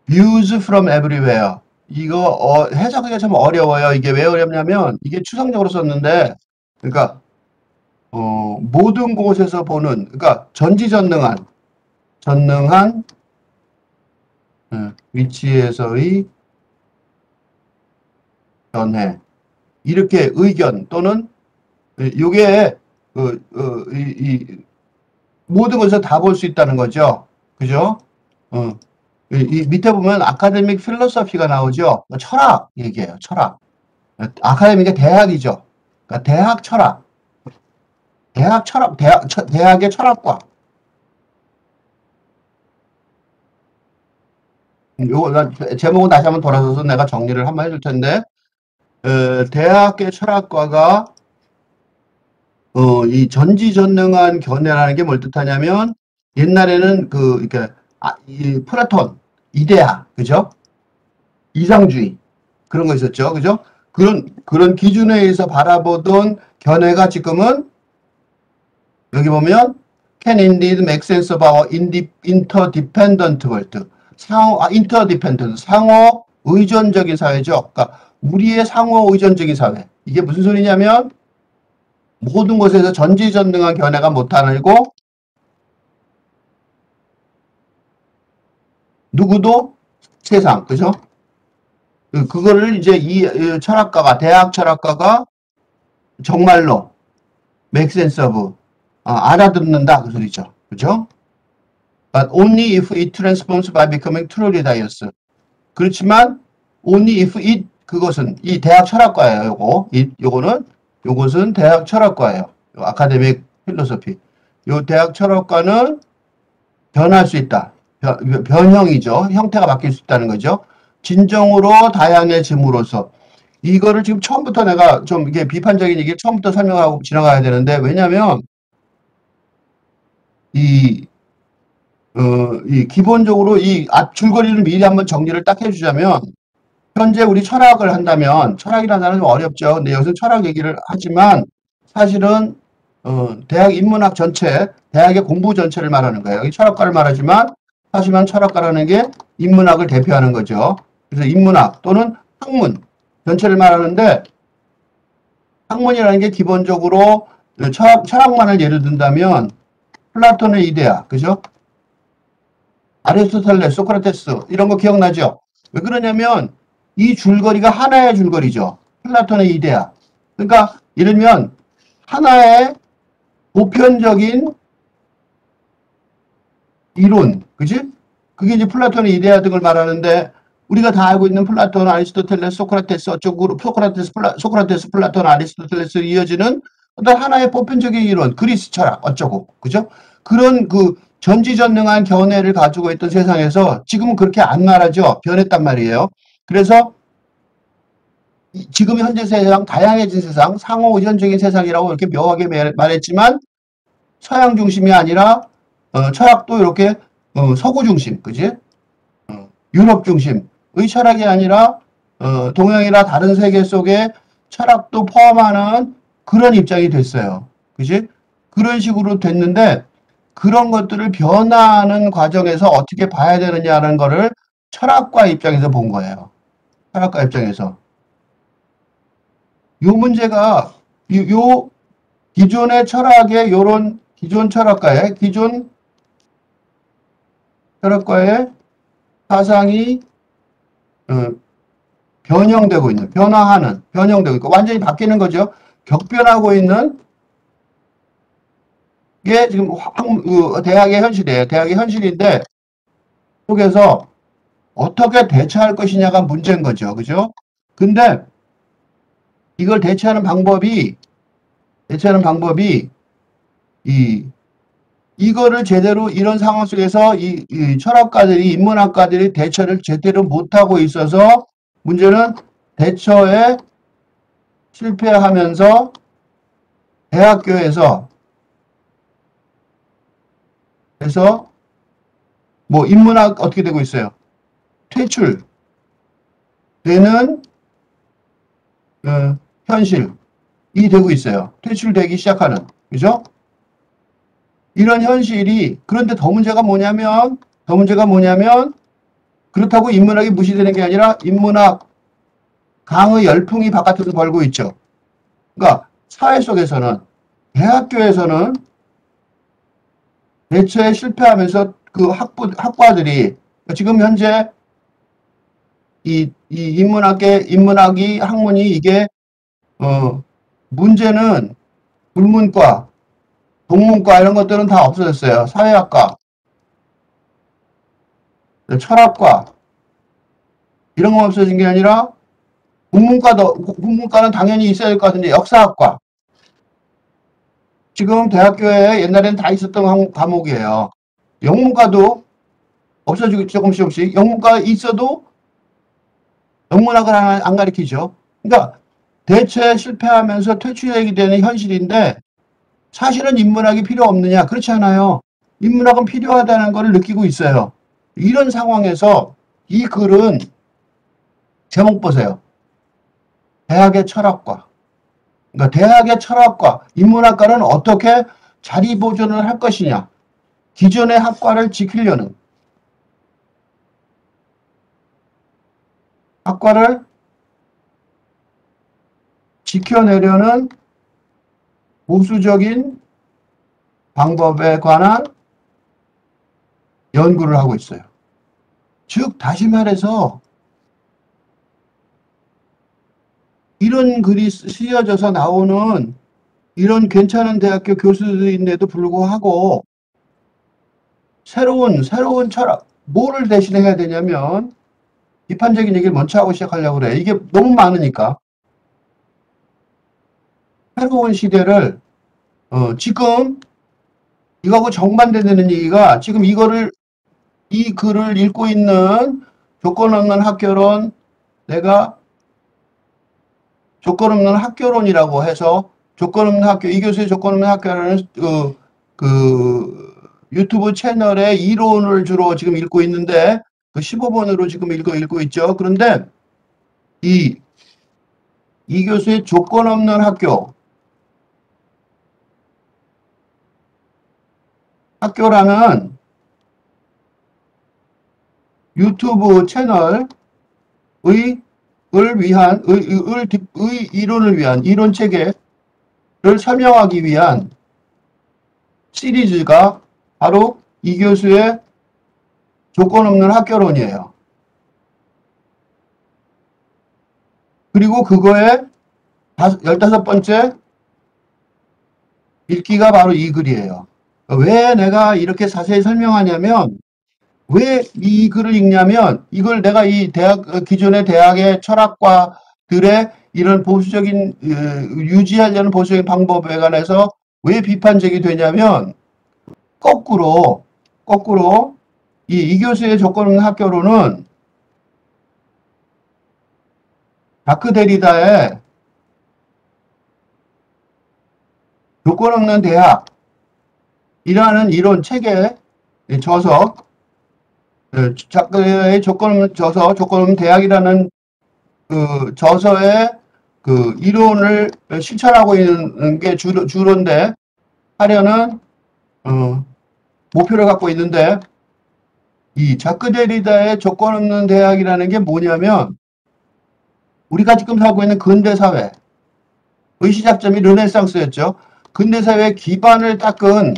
views from everywhere. 이거 해석하기가 참 어려워요. 이게 왜 어렵냐면 이게 추상적으로 썼는데 그러니까 모든 곳에서 보는 그러니까 전지전능한 위치에서의 견해 이렇게 의견 또는 이게 모든 것을 다 볼 수 있다는 거죠. 그죠? 이 밑에 보면 아카데믹 필로소피가 나오죠. 철학 얘기예요. 철학. 아카데믹의 대학이죠. 그러니까 대학 철학. 대학의 철학과. 요거 제목은 다시 한번 돌아서서 내가 정리를 한번 해줄 텐데 대학의 철학과가 이 전지전능한 견해라는 게 뭘 뜻하냐면 옛날에는 이렇게 이 플라톤 이데아 그죠? 이상주의 그런 거 있었죠, 그죠? 그런 기준에 의해서 바라보던 견해가 지금은 여기 보면 can indeed make sense of our interdependent world. interdependent 상호 의존적인 사회죠. 그러니까 우리의 상호 의존적인 사회. 이게 무슨 소리냐면 모든 곳에서 전지전능한 견해가 못하고 누구도 세상, 그죠? 그거를 이제 이 철학가가 대학 철학가가 정말로 make sense of 알아듣는다 그 소리죠, 그죠? But only if it transforms by becoming truly diverse. 그렇지만 only if it 그것은 이 대학 철학과예요. 요것은 대학 철학과예요. 아카데믹 필로소피. 요 대학 철학과는 변할 수 있다. 변형이죠. 형태가 바뀔 수 있다는 거죠. 진정으로 다양해짐으로써 이거를 지금 처음부터 내가 좀 이게 비판적인 얘기를 처음부터 설명하고 지나가야 되는데 왜냐면 이 기본적으로 이 앞 줄거리를 미리 한번 정리를 딱 해주자면 현재 우리 철학을 한다면 철학이라는 단어는 좀 어렵죠. 근데 여기서 철학 얘기를 하지만 사실은 대학 인문학 전체, 대학의 공부 전체를 말하는 거예요. 여기 철학과를 말하지만 하지만 철학과라는 게 인문학을 대표하는 거죠. 그래서 인문학 또는 학문 전체를 말하는데 학문이라는 게 기본적으로 철학만을 예를 든다면 플라톤의 이데아, 그죠? 아리스토텔레스, 소크라테스 이런 거 기억나죠? 왜 그러냐면 이 줄거리가 하나의 줄거리죠. 플라톤의 이데아. 그러니까 예를 들면 하나의 보편적인 이론, 그지? 그게 이제 플라톤의 이데아 등을 말하는데 우리가 다 알고 있는 플라톤, 아리스토텔레스, 소크라테스 어쩌고 소크라테스, 플라톤, 아리스토텔레스 이어지는 어떤 하나의 보편적인 이론, 그리스 철학 어쩌고, 그죠? 그런 전지전능한 견해를 가지고 있던 세상에서 지금은 그렇게 안 말하죠. 변했단 말이에요. 그래서 지금 현재 세상, 다양해진 세상, 상호 의존적인 세상이라고 이렇게 묘하게 말했지만 서양 중심이 아니라 철학도 이렇게 서구 중심, 그지? 유럽 중심의 철학이 아니라 동양이나 다른 세계 속에 철학도 포함하는 그런 입장이 됐어요. 그지? 그런 식으로 됐는데 그런 것들을 변화하는 과정에서 어떻게 봐야 되느냐는 거를 철학과 입장에서 본 거예요. 철학과 입장에서. 요 문제가 요 기존의 철학의 요런 기존 철학가의 사상이 변형되고 있는, 변형되고 있고 완전히 바뀌는 거죠. 격변하고 있는 게 지금 대학의 현실이에요. 대학의 현실인데 속에서 어떻게 대처할 것이냐가 문제인 거죠. 그죠? 근데 이걸 대처하는 방법이 이거를 제대로 이런 상황 속에서 이 철학가들이 인문학가들이 대처를 제대로 못하고 있어서 문제는 대처에 실패하면서 대학교에서 뭐 인문학 어떻게 되고 있어요? 퇴출되는 현실이 되고 있어요. 퇴출되기 시작하는, 그죠? 이런 현실이 그런데 더 문제가 뭐냐면 그렇다고 인문학이 무시되는 게 아니라 인문학 강의 열풍이 바깥에서 벌고 있죠. 그러니까 사회 속에서는, 대학교에서는 대처에 실패하면서 그 학과들이 지금 현재 이 인문학이 학문이 이게 문제는 불문과, 동문과 이런 것들은 다 없어졌어요. 사회학과, 철학과 이런 거 없어진 게 아니라 국문과는 당연히 있어야 될 것 같은데 역사학과 지금 대학교에 옛날엔 다 있었던 과목이에요. 영문과도 없어지고 조금씩 영문과 있어도 영문학을 안 가르치죠. 그러니까 대체에 실패하면서 퇴출되게 되는 현실인데 사실은 인문학이 필요 없느냐? 그렇지 않아요. 인문학은 필요하다는 걸 느끼고 있어요. 이런 상황에서 이 글은 제목 보세요. 대학의 철학과. 그러니까 대학의 철학과, 인문학과는 어떻게 자리 보존을 할 것이냐. 기존의 학과를 지키려는, 학과를 지켜내려는 보수적인 방법에 관한 연구를 하고 있어요. 즉 다시 말해서 이런 글이 쓰여져서 나오는 이런 괜찮은 대학교 교수들인데도 불구하고 새로운 철학, 뭐를 대신해야 되냐면 비판적인 얘기를 먼저 하고 시작하려고 그래. 이게 너무 많으니까. 새로운 시대를 지금 이거하고 정반대되는 얘기가 지금 이 글을 읽고 있는 조건 없는 학교론, 내가 조건 없는 학교론이라고 해서 조건 없는 학교, 이 교수의 조건 없는 학교라는 유튜브 채널의 이론을 주로 지금 읽고 있는데 그 15번으로 지금 읽고 있죠. 그런데 이 교수의 조건 없는 학교라는 유튜브 채널의 이론을 위한 이론 체계를 설명하기 위한 시리즈가 바로 이 교수의 조건 없는 학교론이에요. 그리고 그거의 15번째 읽기가 바로 이 글이에요. 왜 내가 이렇게 자세히 설명하냐면, 왜 이 글을 읽냐면, 이걸 내가 이 기존의 대학의 철학과들의 이런 보수적인, 유지하려는 보수적인 방법에 관해서 왜 비판적이 되냐면, 거꾸로, 이 교수의 조건 없는 학교로는 자크 데리다의 조건 없는 대학이라는 이론 책에 저서, 자크의 조건 없는 대학이라는 그 저서의 그 이론을 실천하고 있는 게 주로인데, 하려는, 목표를 갖고 있는데, 이 자크 데리다의 조건 없는 대학이라는 게 뭐냐면, 우리가 지금 살고 있는 근대사회의 시작점이 르네상스였죠. 근대사회의 기반을 닦은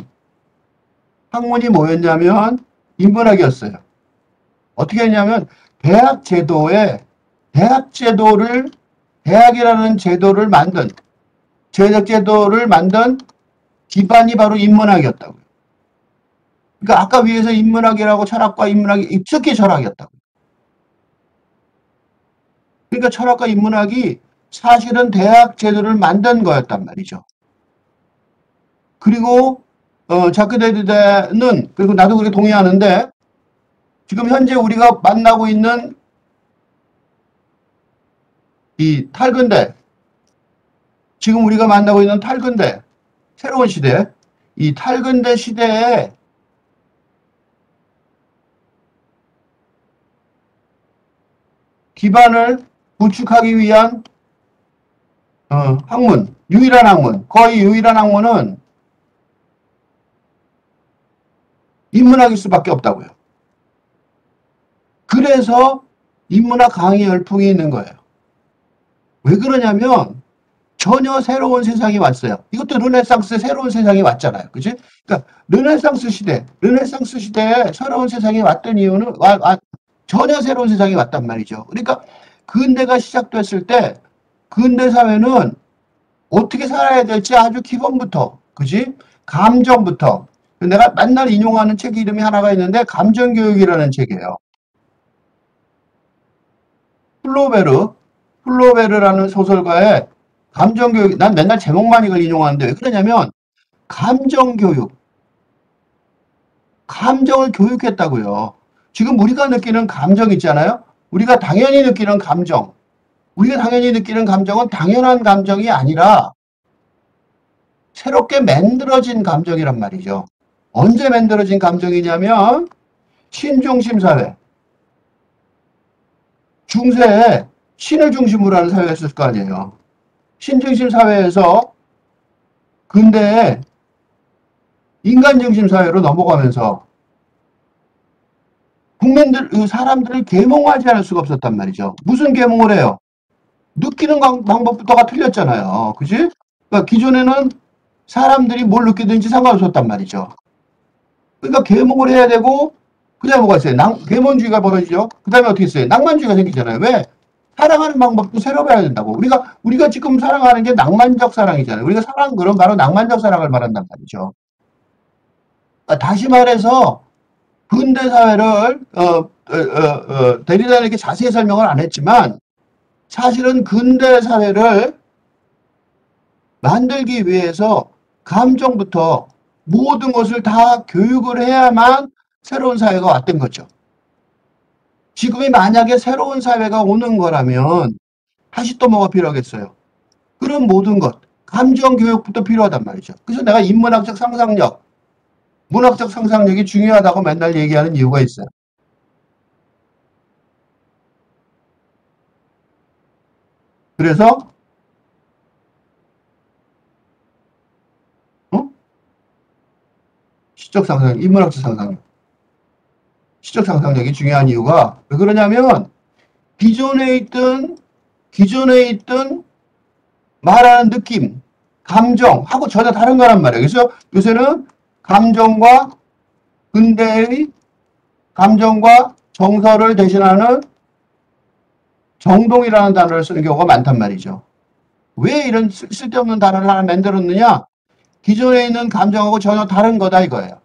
학문이 뭐였냐면, 인문학이었어요. 어떻게 했냐면, 대학이라는 제도를 만든, 제도를 만든 기반이 바로 인문학이었다고요. 그러니까 아까 위에서 인문학이라고 철학과 인문학이 특히 철학이었다고요. 그러니까 철학과 인문학이 사실은 대학 제도를 만든 거였단 말이죠. 그리고 자크 데리다는, 그리고 나도 그렇게 동의하는데, 지금 현재 우리가 만나고 있는 이 탈근대, 지금 우리가 만나고 있는 탈근대, 새로운 시대, 이 탈근대 시대에 기반을 구축하기 위한 학문, 거의 유일한 학문은 인문학일 수밖에 없다고요. 그래서 인문학 강의 열풍이 있는 거예요. 왜 그러냐면 전혀 새로운 세상이 왔어요. 이것도 르네상스의 새로운 세상이 왔잖아요. 그지? 그러니까 르네상스 시대에 새로운 세상이 왔던 이유는 전혀 새로운 세상이 왔단 말이죠. 그러니까 근대가 시작됐을 때 근대 사회는 어떻게 살아야 될지 아주 기본부터, 그지? 감정부터. 내가 맨날 인용하는 책 이름이 하나가 있는데 감정교육이라는 책이에요. 플로베르라는 소설가의 감정교육, 난 맨날 제목만 이걸 인용하는데 왜 그러냐면 감정교육, 감정을 교육했다고요. 지금 우리가 느끼는 감정 있잖아요. 우리가 당연히 느끼는 감정, 우리가 당연히 느끼는 감정은 당연한 감정이 아니라 새롭게 만들어진 감정이란 말이죠. 언제 만들어진 감정이냐면 신중심 사회, 중세에 신을 중심으로 하는 사회였을 거 아니에요. 신중심 사회에서 근대에 인간중심 사회로 넘어가면서 사람들을 계몽하지 않을 수가 없었단 말이죠. 무슨 계몽을 해요? 느끼는 방법부터가 틀렸잖아요. 그지? 그러니까 기존에는 사람들이 뭘 느끼든지 상관없었단 말이죠. 그러니까 계몽을 해야 되고, 그 다음에 뭐가 있어요? 계몽주의가 벌어지죠. 그 다음에 어떻게 있어요? 낭만주의가 생기잖아요. 왜? 사랑하는 방법도 새로 배워야 된다고. 우리가 지금 사랑하는 게 낭만적 사랑이잖아요. 우리가 사랑, 그럼 바로 낭만적 사랑을 말한단 말이죠. 그러니까 다시 말해서, 근대 사회를, 데리다는 이렇게 자세히 설명을 안 했지만, 사실은 근대 사회를 만들기 위해서 감정부터 모든 것을 다 교육을 해야만 새로운 사회가 왔던 거죠. 지금이 만약에 새로운 사회가 오는 거라면 다시 또 뭐가 필요하겠어요? 그런 모든 것, 감정 교육부터 필요하단 말이죠. 그래서 내가 인문학적 상상력, 문학적 상상력이 중요하다고 맨날 얘기하는 이유가 있어요. 그래서 시적 상상력, 인문학적 상상력, 시적 상상력이 중요한 이유가 왜 그러냐면 기존에 있던 말하는 느낌, 감정하고 전혀 다른 거란 말이에요. 그래서 요새는 감정과 근대의 감정과 정서를 대신하는 정동이라는 단어를 쓰는 경우가 많단 말이죠. 왜 이런 쓸데없는 단어를 하나 만들었느냐? 기존에 있는 감정하고 전혀 다른 거다 이거예요.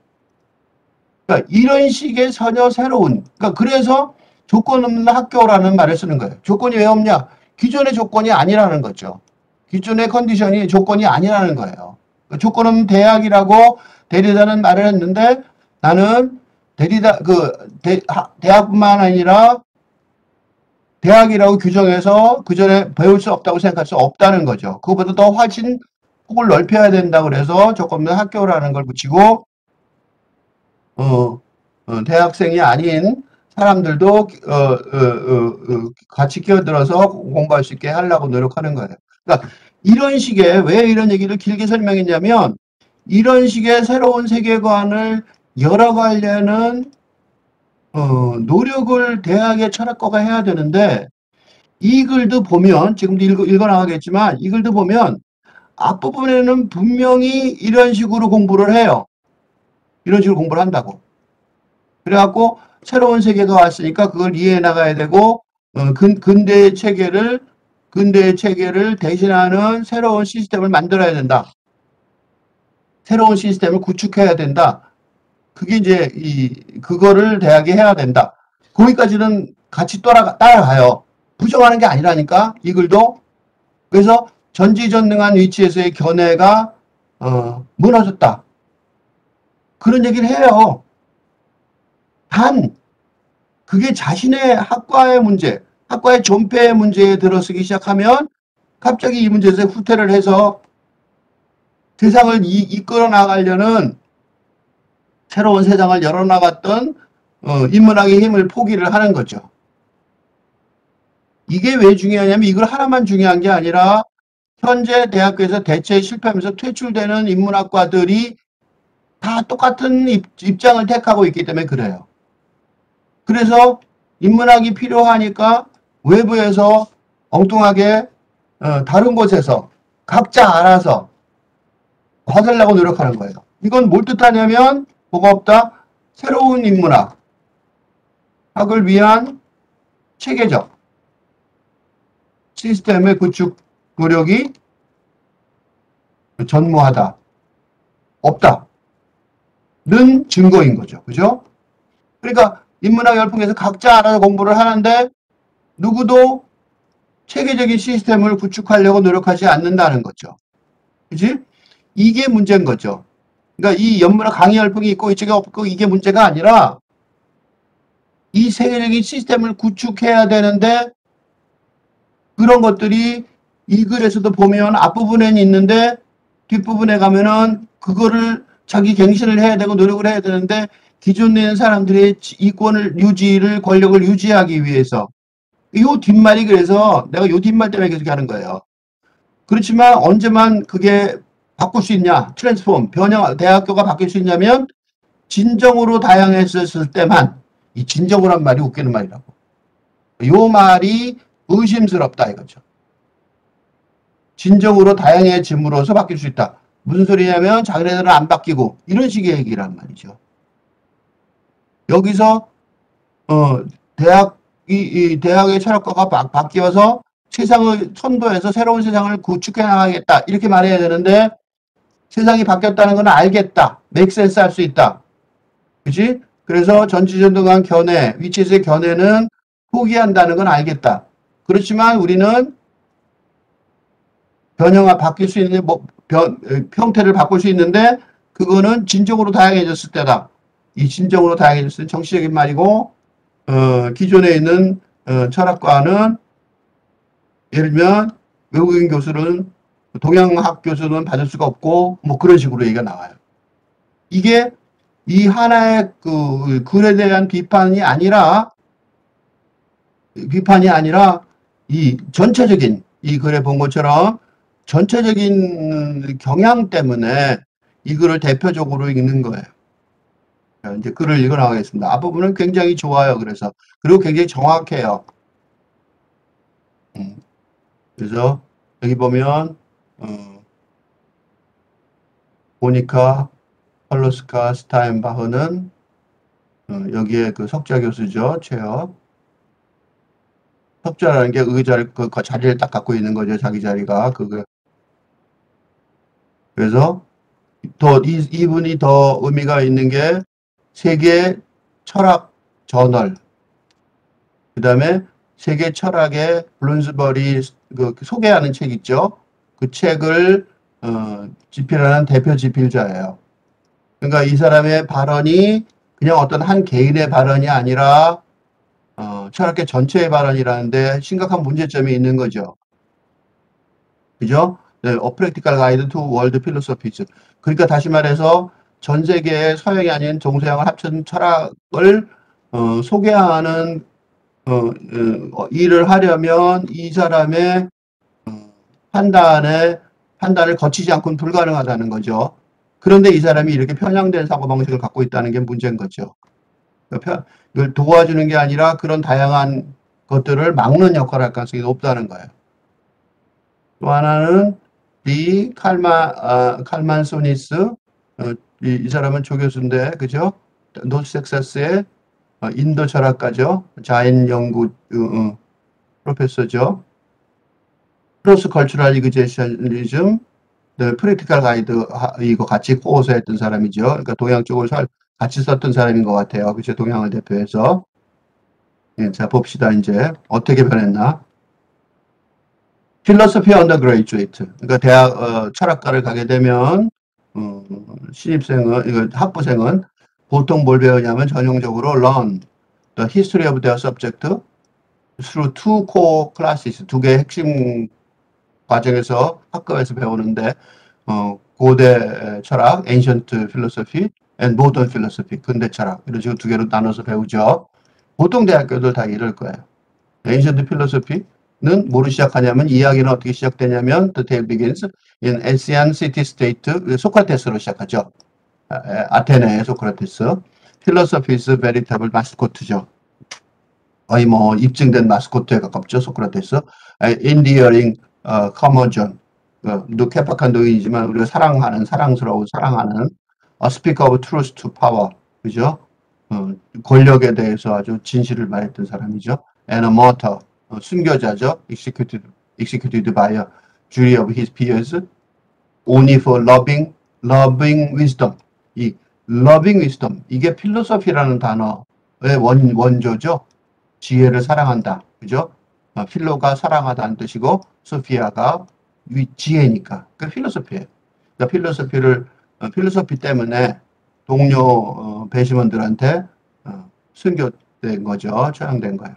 그러니까 이런 식의 전혀 새로운, 그러니까 그래서 조건 없는 학교라는 말을 쓰는 거예요. 조건이 왜 없냐? 기존의 조건이 아니라는 거죠. 기존의 컨디션이 조건이 아니라는 거예요. 조건 없는 대학이라고 데리다는 말을 했는데 나는 대학뿐만 아니라 대학이라고 규정해서 그 전에 배울 수 없다고 생각할 수 없다는 거죠. 그것보다 더 훨씬 폭을 넓혀야 된다 그래서 조건 없는 학교라는 걸 붙이고 대학생이 아닌 사람들도 같이 끼어들어서 공부할 수 있게 하려고 노력하는 거예요. 그러니까 이런 식의 왜 이런 얘기를 길게 설명했냐면 이런 식의 새로운 세계관을 열어가려는 노력을 대학의 철학과가 해야 되는데 이 글도 보면 지금도 읽어나가겠지만 이 글도 보면 앞부분에는 분명히 이런 식으로 공부를 해요. 이런 식으로 공부를 한다고. 그래갖고 새로운 세계가 왔으니까 그걸 이해해 나가야 되고 근대의 체계를 대신하는 새로운 시스템을 만들어야 된다. 새로운 시스템을 구축해야 된다. 그게 이제 그거를 대학이 해야 된다. 거기까지는 같이 따라가요. 부정하는 게 아니라니까 이 글도. 그래서 전지전능한 위치에서의 견해가 무너졌다. 그런 얘기를 해요. 단 그게 자신의 학과의 문제, 학과의 존폐의 문제에 들어서기 시작하면 갑자기 이 문제에서 후퇴를 해서 세상을 이끌어 나가려는 새로운 세상을 열어나갔던 인문학의 힘을 포기를 하는 거죠. 이게 왜 중요하냐면 이걸 하나만 중요한 게 아니라 현재 대학교에서 대체에 실패하면서 퇴출되는 인문학과들이 다 똑같은 입장을 택하고 있기 때문에 그래요. 그래서 인문학이 필요하니까 외부에서 엉뚱하게 다른 곳에서 각자 알아서 받으려고 노력하는 거예요. 이건 뭘 뜻하냐면 뭐가 없다? 새로운 인문학, 학을 위한 체계적 시스템의 구축 노력이 전무하다, 없다는 증거인 거죠. 그죠? 그러니까 인문학 열풍에서 각자 알아서 공부를 하는데 누구도 체계적인 시스템을 구축하려고 노력하지 않는다는 거죠. 그지? 이게 문제인 거죠. 그러니까 이 연문학 강의 열풍이 있고 이쪽에 없고 이게 문제가 아니라 이 세계적인 시스템을 구축해야 되는데 그런 것들이 이 글에서도 보면 앞부분에는 있는데 뒷부분에 가면은 그거를 자기 갱신을 해야 되고 노력을 해야 되는데 기존에 있는 사람들의 이권을 유지를 권력을 유지하기 위해서 요 뒷말이 그래서 내가 요 뒷말 때문에 계속 하는 거예요. 그렇지만 언제만 그게 바꿀 수 있냐? 트랜스폼, 변형, 대학교가 바뀔 수 있냐면 진정으로 다양했을 때만 이 진정으로란 말이 웃기는 말이라고. 요 말이 의심스럽다 이거죠. 진정으로 다양해짐으로써 바뀔 수 있다. 무슨 소리냐면 자기네들은 안 바뀌고 이런 식의 얘기란 말이죠. 여기서 대학의 철학과가 바뀌어서 세상을 선도해서 새로운 세상을 구축해 나가겠다 이렇게 말해야 되는데 세상이 바뀌었다는 건 알겠다. 맥센스 할 수 있다. 그치? 그래서 전지전능한 견해, 위치에서의 견해는 포기한다는 건 알겠다. 그렇지만 우리는 변형화 바뀔 수 있는 형태를 바꿀 수 있는데 그거는 진정으로 다양해졌을 때다. 이 진정으로 다양해졌을 때 정치적인 말이고 기존에 있는 철학과는 예를 들면 외국인 교수는 동양학 교수는 받을 수가 없고 뭐 그런 식으로 얘기가 나와요. 이게 이 하나의 그 글에 대한 비판이 아니라 이 전체적인 이 글에 본 것처럼 전체적인 경향 때문에 이 글을 대표적으로 읽는 거예요. 이제 글을 읽어 나가겠습니다. 앞부분은 굉장히 좋아요. 그리고 굉장히 정확해요. 그래서 여기 보면 보니카, 펄로스카, 스타인바흐는 여기에 그 석좌 교수죠. 최혁. 석좌라는 게 의자를 그 자리를 딱 갖고 있는 거죠. 자기 자리가 그거. 그래서 이분이 더 의미가 있는 게 세계 철학 저널. 그다음에 세계 철학의 블룸스버리 그 소개하는 책 있죠. 그 책을 집필하는 대표 집필자예요. 그러니까 이 사람의 발언이 그냥 어떤 한 개인의 발언이 아니라 철학계 전체의 발언이라는데 심각한 문제점이 있는 거죠. 그죠? 네, A Practical Guide to World Philosophies. 그러니까 다시 말해서 전 세계의 서양이 아닌 동서양을 합친 철학을 소개하는 일을 하려면 이 사람의 판단을 거치지 않고는 불가능하다는 거죠. 그런데 이 사람이 이렇게 편향된 사고방식을 갖고 있다는 게 문제인 거죠. 이걸 도와주는 게 아니라 그런 다양한 것들을 막는 역할을 할 가능성이 높다는 거예요. 또 하나는 칼만 소니스, 이 사람은 조교수인데, 그죠? 노스텍사스의 인도 철학가죠. 자인 연구 프로페서죠. 크로스 컬처럴 이그제셔널리즘, 프랙티컬 가이드 이거 같이 코어서했던 사람이죠. 그러니까 동양 쪽을 같이 썼던 사람인 것 같아요. 그죠? 동양을 대표해서. 예, 자 봅시다. 이제 어떻게 변했나? 필로소피 언더그레이주에이트. 그러니까 대학 철학과를 가게 되면 신입생은 학부생은 보통 뭘 배우냐면 전형적으로 learn the history of their subject through two core classes. 두 개의 핵심 과정에서 학급에서 배우는데 고대 철학, ancient philosophy and modern philosophy, 근대 철학 이런 식으로 두 개로 나눠서 배우죠. 보통 대학교들 다 이럴 거예요. ancient philosophy는 뭐로 시작하냐면 이야기는 어떻게 시작되냐면 the tale begins in Ancient city-state 소크라테스로 시작하죠. 아테네의 소크라테스. philosophy is veritable 마스코트죠. 거의 뭐 입증된 마스코트에 가깝죠. 소크라테스. endearing curmudgeon. 쾌팍한 노인이지만 우리가 사랑하는, 사랑스러운, 사랑하는 speak of truth to power. 그죠? 권력에 대해서 아주 진실을 말했던 사람이죠. and a martyr. 순교자죠. executed by a jury of his peers. only for loving wisdom. 이 loving wisdom. 이게 필로소피라는 단어의 원조죠. 지혜를 사랑한다. 그죠? 필로가 사랑하다는 뜻이고, 소피아가 지혜니까. 그 필로소피예요. 그러니까 필로소피 때문에 동료 배심원들한테 순교된 거죠. 처형된 거예요.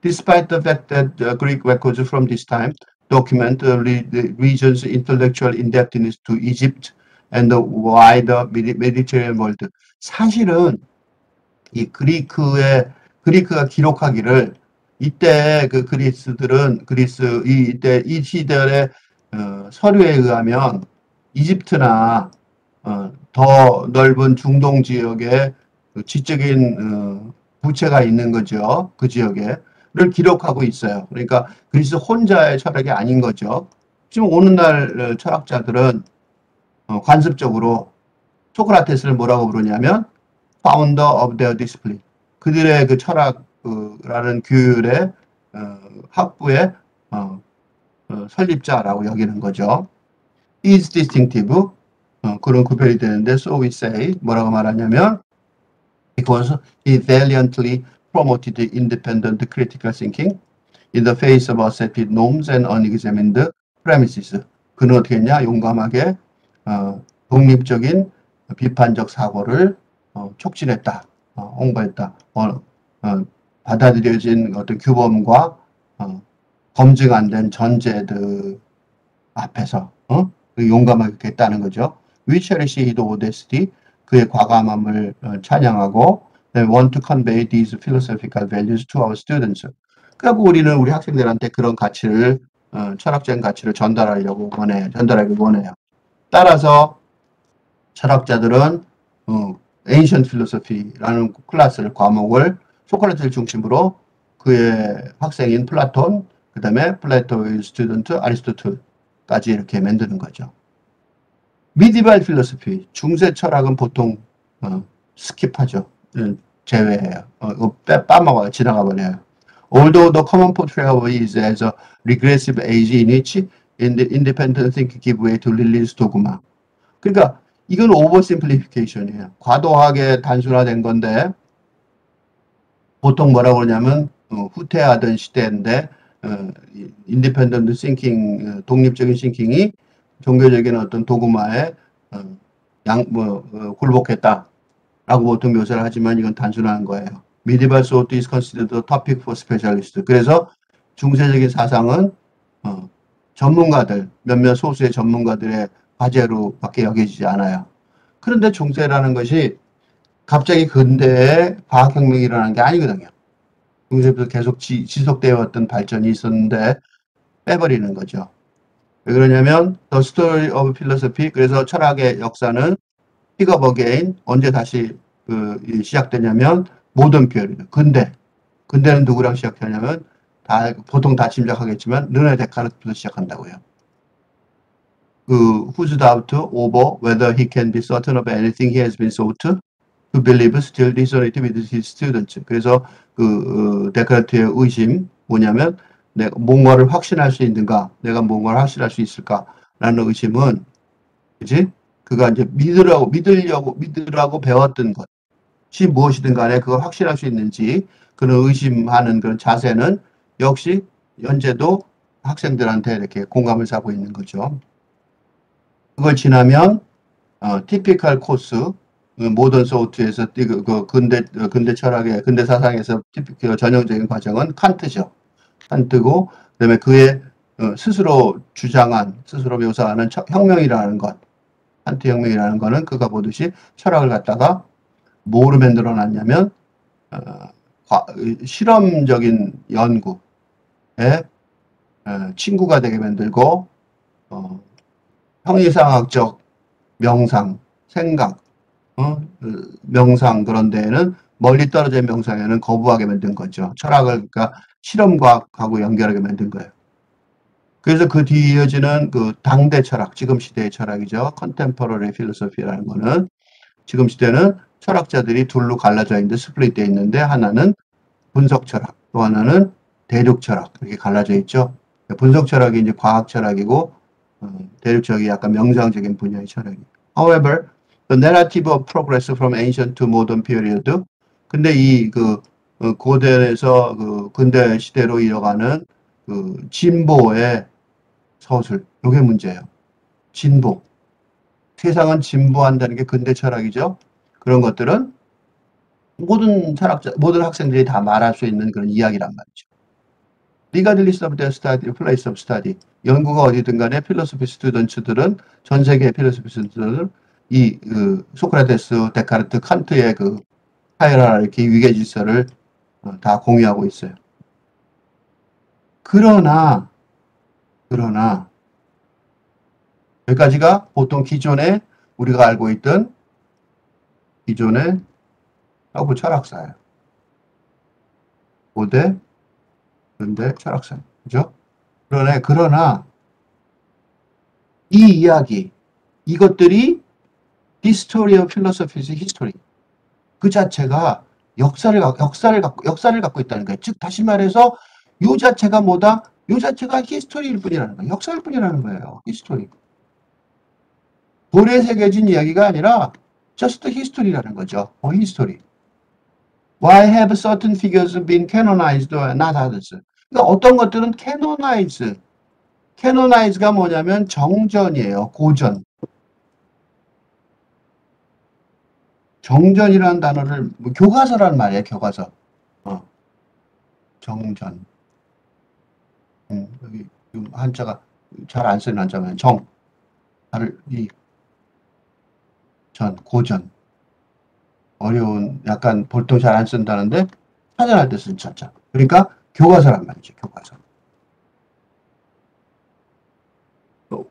Despite the fact that Greek records from this time document the region's intellectual indebtedness to Egypt and the wider Mediterranean world. 사실은 이 그리크가 기록하기를 이때 그 이때 이 시절의 서류에 의하면 이집트나 더 넓은 중동 지역에 지적인 부채가 있는 거죠. 그 지역에를 기록하고 있어요. 그러니까 그리스 혼자의 철학이 아닌 거죠. 지금 오늘날 철학자들은 관습적으로 소크라테스를 뭐라고 부르냐면 founder of their discipline. 그들의 그 철학라는 규율의 학부의 설립자라고 여기는 거죠. is distinctive. 그런 구별이 되는데 so we say 뭐라고 말하냐면 because he valiantly promoted independent critical thinking in the face of accepted norms and unexamined premises. 그는 어떻게 했냐? 용감하게 독립적인 비판적 사고를 촉진했다, 홍보했다. 받아들여진 어떤 규범과 검증 안 된 전제들 앞에서 용감하게 했다는 거죠. We cherish his modesty. 그의 과감함을 찬양하고 they want to convey these philosophical values to our students. 그리고 우리는 우리 학생들한테 그런 가치를 철학적인 가치를 전달하기 원해요. 따라서 철학자들은 ancient philosophy라는 과목을 소크라테스를 중심으로 그의 학생인 플라톤, 그 다음에 플라토의 스튜던트 아리스토텔까지 이렇게 만드는 거죠. medieval philosophy, 중세 철학은 보통 스킵하죠. 제외해요. 빠먹어요. 지나가 버려요. Although the common portrayal of it is as a regressive age in which independent thinking give way to religious dogma. 그러니까 이건 oversimplification이에요. 과도하게 단순화된 건데 보통 뭐라고 그러냐면 후퇴하던 시대인데 independent thinking, 독립적인 싱킹이 종교적인 어떤 도구마에 굴복했다라고 보통 묘사를 하지만 이건 단순한 거예요. Medieval thought is considered a topic for specialists. 그래서 중세적인 사상은 전문가들, 몇몇 소수의 전문가들의 과제로밖에 여겨지지 않아요. 그런데 중세라는 것이 갑자기 근대에 과학혁명이 일어난 게 아니거든요. 중세부터 계속 지속되어 왔던 발전이 있었는데 빼버리는 거죠. 왜 그러냐면 The Story of Philosophy, 그래서 철학의 역사는 pick up again, 언제 다시 시작되냐면 모던 피어리드, 근대는 누구랑 시작하냐면 보통 다 짐작하겠지만 르네 데카르트부터 시작한다고요. whose doubt over whether he can be certain of anything he has been sought to believe still resonate with his students. 그래서 데카르트의 의심 뭐냐면 내가 뭔가를 확신할 수 있는가, 내가 뭔가를 확신할 수 있을까라는 의심은, 그지? 그가 이제 믿으라고 배웠던 것이 무엇이든 간에 그걸 확신할 수 있는지 그런 의심하는 그런 자세는 역시 현재도 학생들한테 이렇게 공감을 사고 있는 거죠. 그걸 지나면 티피컬 코스, 모던 소우트에서 근대 철학의 근대 사상에서 전형적인 과정은 칸트죠. 칸트고 그다음에 그의 스스로 묘사하는 혁명이라는 것, 칸트 혁명이라는 거는 그가 보듯이 철학을 갖다가 뭐로 만들어 놨냐면 실험적인 연구에 친구가 되게 만들고 형이상학적 명상, 생각, 명상 그런 데에는 멀리 떨어진 명상에는 거부하게 만든 거죠. 철학을 그러니까 실험과학하고 연결하게 만든 거예요. 그래서 그 뒤에 이어지는 그 당대 철학, 지금 시대의 철학이죠. 컨템퍼러리 필로소피라는 거는 지금 시대는 철학자들이 둘로 갈라져 있는데 스플릿되어 있는데 하나는 분석 철학, 또 하나는 대륙 철학 이렇게 갈라져 있죠. 분석 철학이 이제 과학 철학이고 대륙 철학이 약간 명상적인 분야의 철학이에요. However, the narrative of progress from ancient to modern period. 근데 이 그 고대에서 그 근대 시대로 이어가는 그 진보의 서술, 이게 문제예요. 진보. 세상은 진보한다는 게 근대 철학이죠. 그런 것들은 모든 철학자, 모든 학생들이 다 말할 수 있는 그런 이야기란 말이죠. Regardless of their study, place of study. 연구가 어디든 간에 필로소피 스튜던츠들은 전 세계의 필로소피 스튜던츠들은 이 소크라테스, 데카르트, 칸트의 그 하이라르키 위계 질서를 다 공유하고 있어요. 그러나 여기까지가 보통 기존에 우리가 알고 있던 기존의 서구 철학사예요. 고대, 근대 철학사. 그죠? 그러나 이 이야기, 이것들이 The Story of Philosophy's History. 그 자체가 역사를 갖고 있다는 거예요. 즉, 다시 말해서 요 자체가 뭐다? 요 자체가 히스토리일 뿐이라는 거예요. 역사일 뿐이라는 거예요. 히스토리. 돌에 새겨진 이야기가 아니라 just history라는 거죠. history. Why have certain figures been canonized or not others? 그러니까 어떤 것들은 canonize. canonize가 뭐냐면 정전이에요. 고전. 정전이라는 단어를 교과서라는 말이에요. 교과서. 정전. 여기 한자가 잘 안 쓰는 한자면 정. 고전. 어려운 약간 보통 잘 안 쓴다는데 사전할 때 쓴 자자. 그러니까 교과서란 말이죠. 교과서.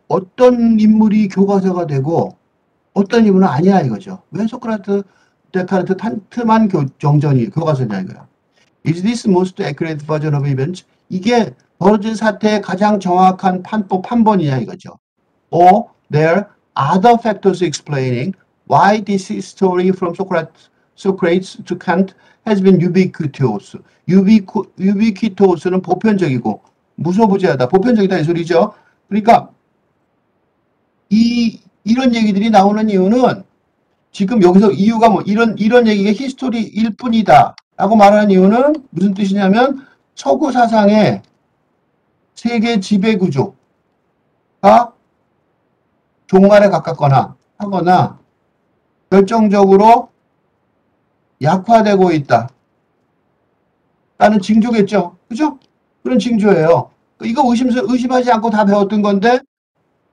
어떤 인물이 교과서가 되고 어떤 인물은 아니야 이거죠. 왜 소크라트, 데카르트, 칸트만 정전이 교과서냐 이거야. Is this most accurate version of events? 이게 벌어진 사태의 가장 정확한 판본이냐 이거죠. Or there are other factors explaining why this story from Socrates to Kant has been ubiquitous. ubiquitous는 보편적이고 무소부재하다. 보편적이다 이 소리죠. 그러니까 이런 얘기들이 나오는 이유는 지금 여기서 이유가 뭐 이런 얘기가 히스토리일 뿐이다 라고 말하는 이유는 무슨 뜻이냐면 서구 사상의 세계 지배 구조가 종말에 가깝거나 하거나 결정적으로 약화되고 있다 라는 징조겠죠. 그죠? 그런 징조예요. 이거 의심하지 않고 다 배웠던 건데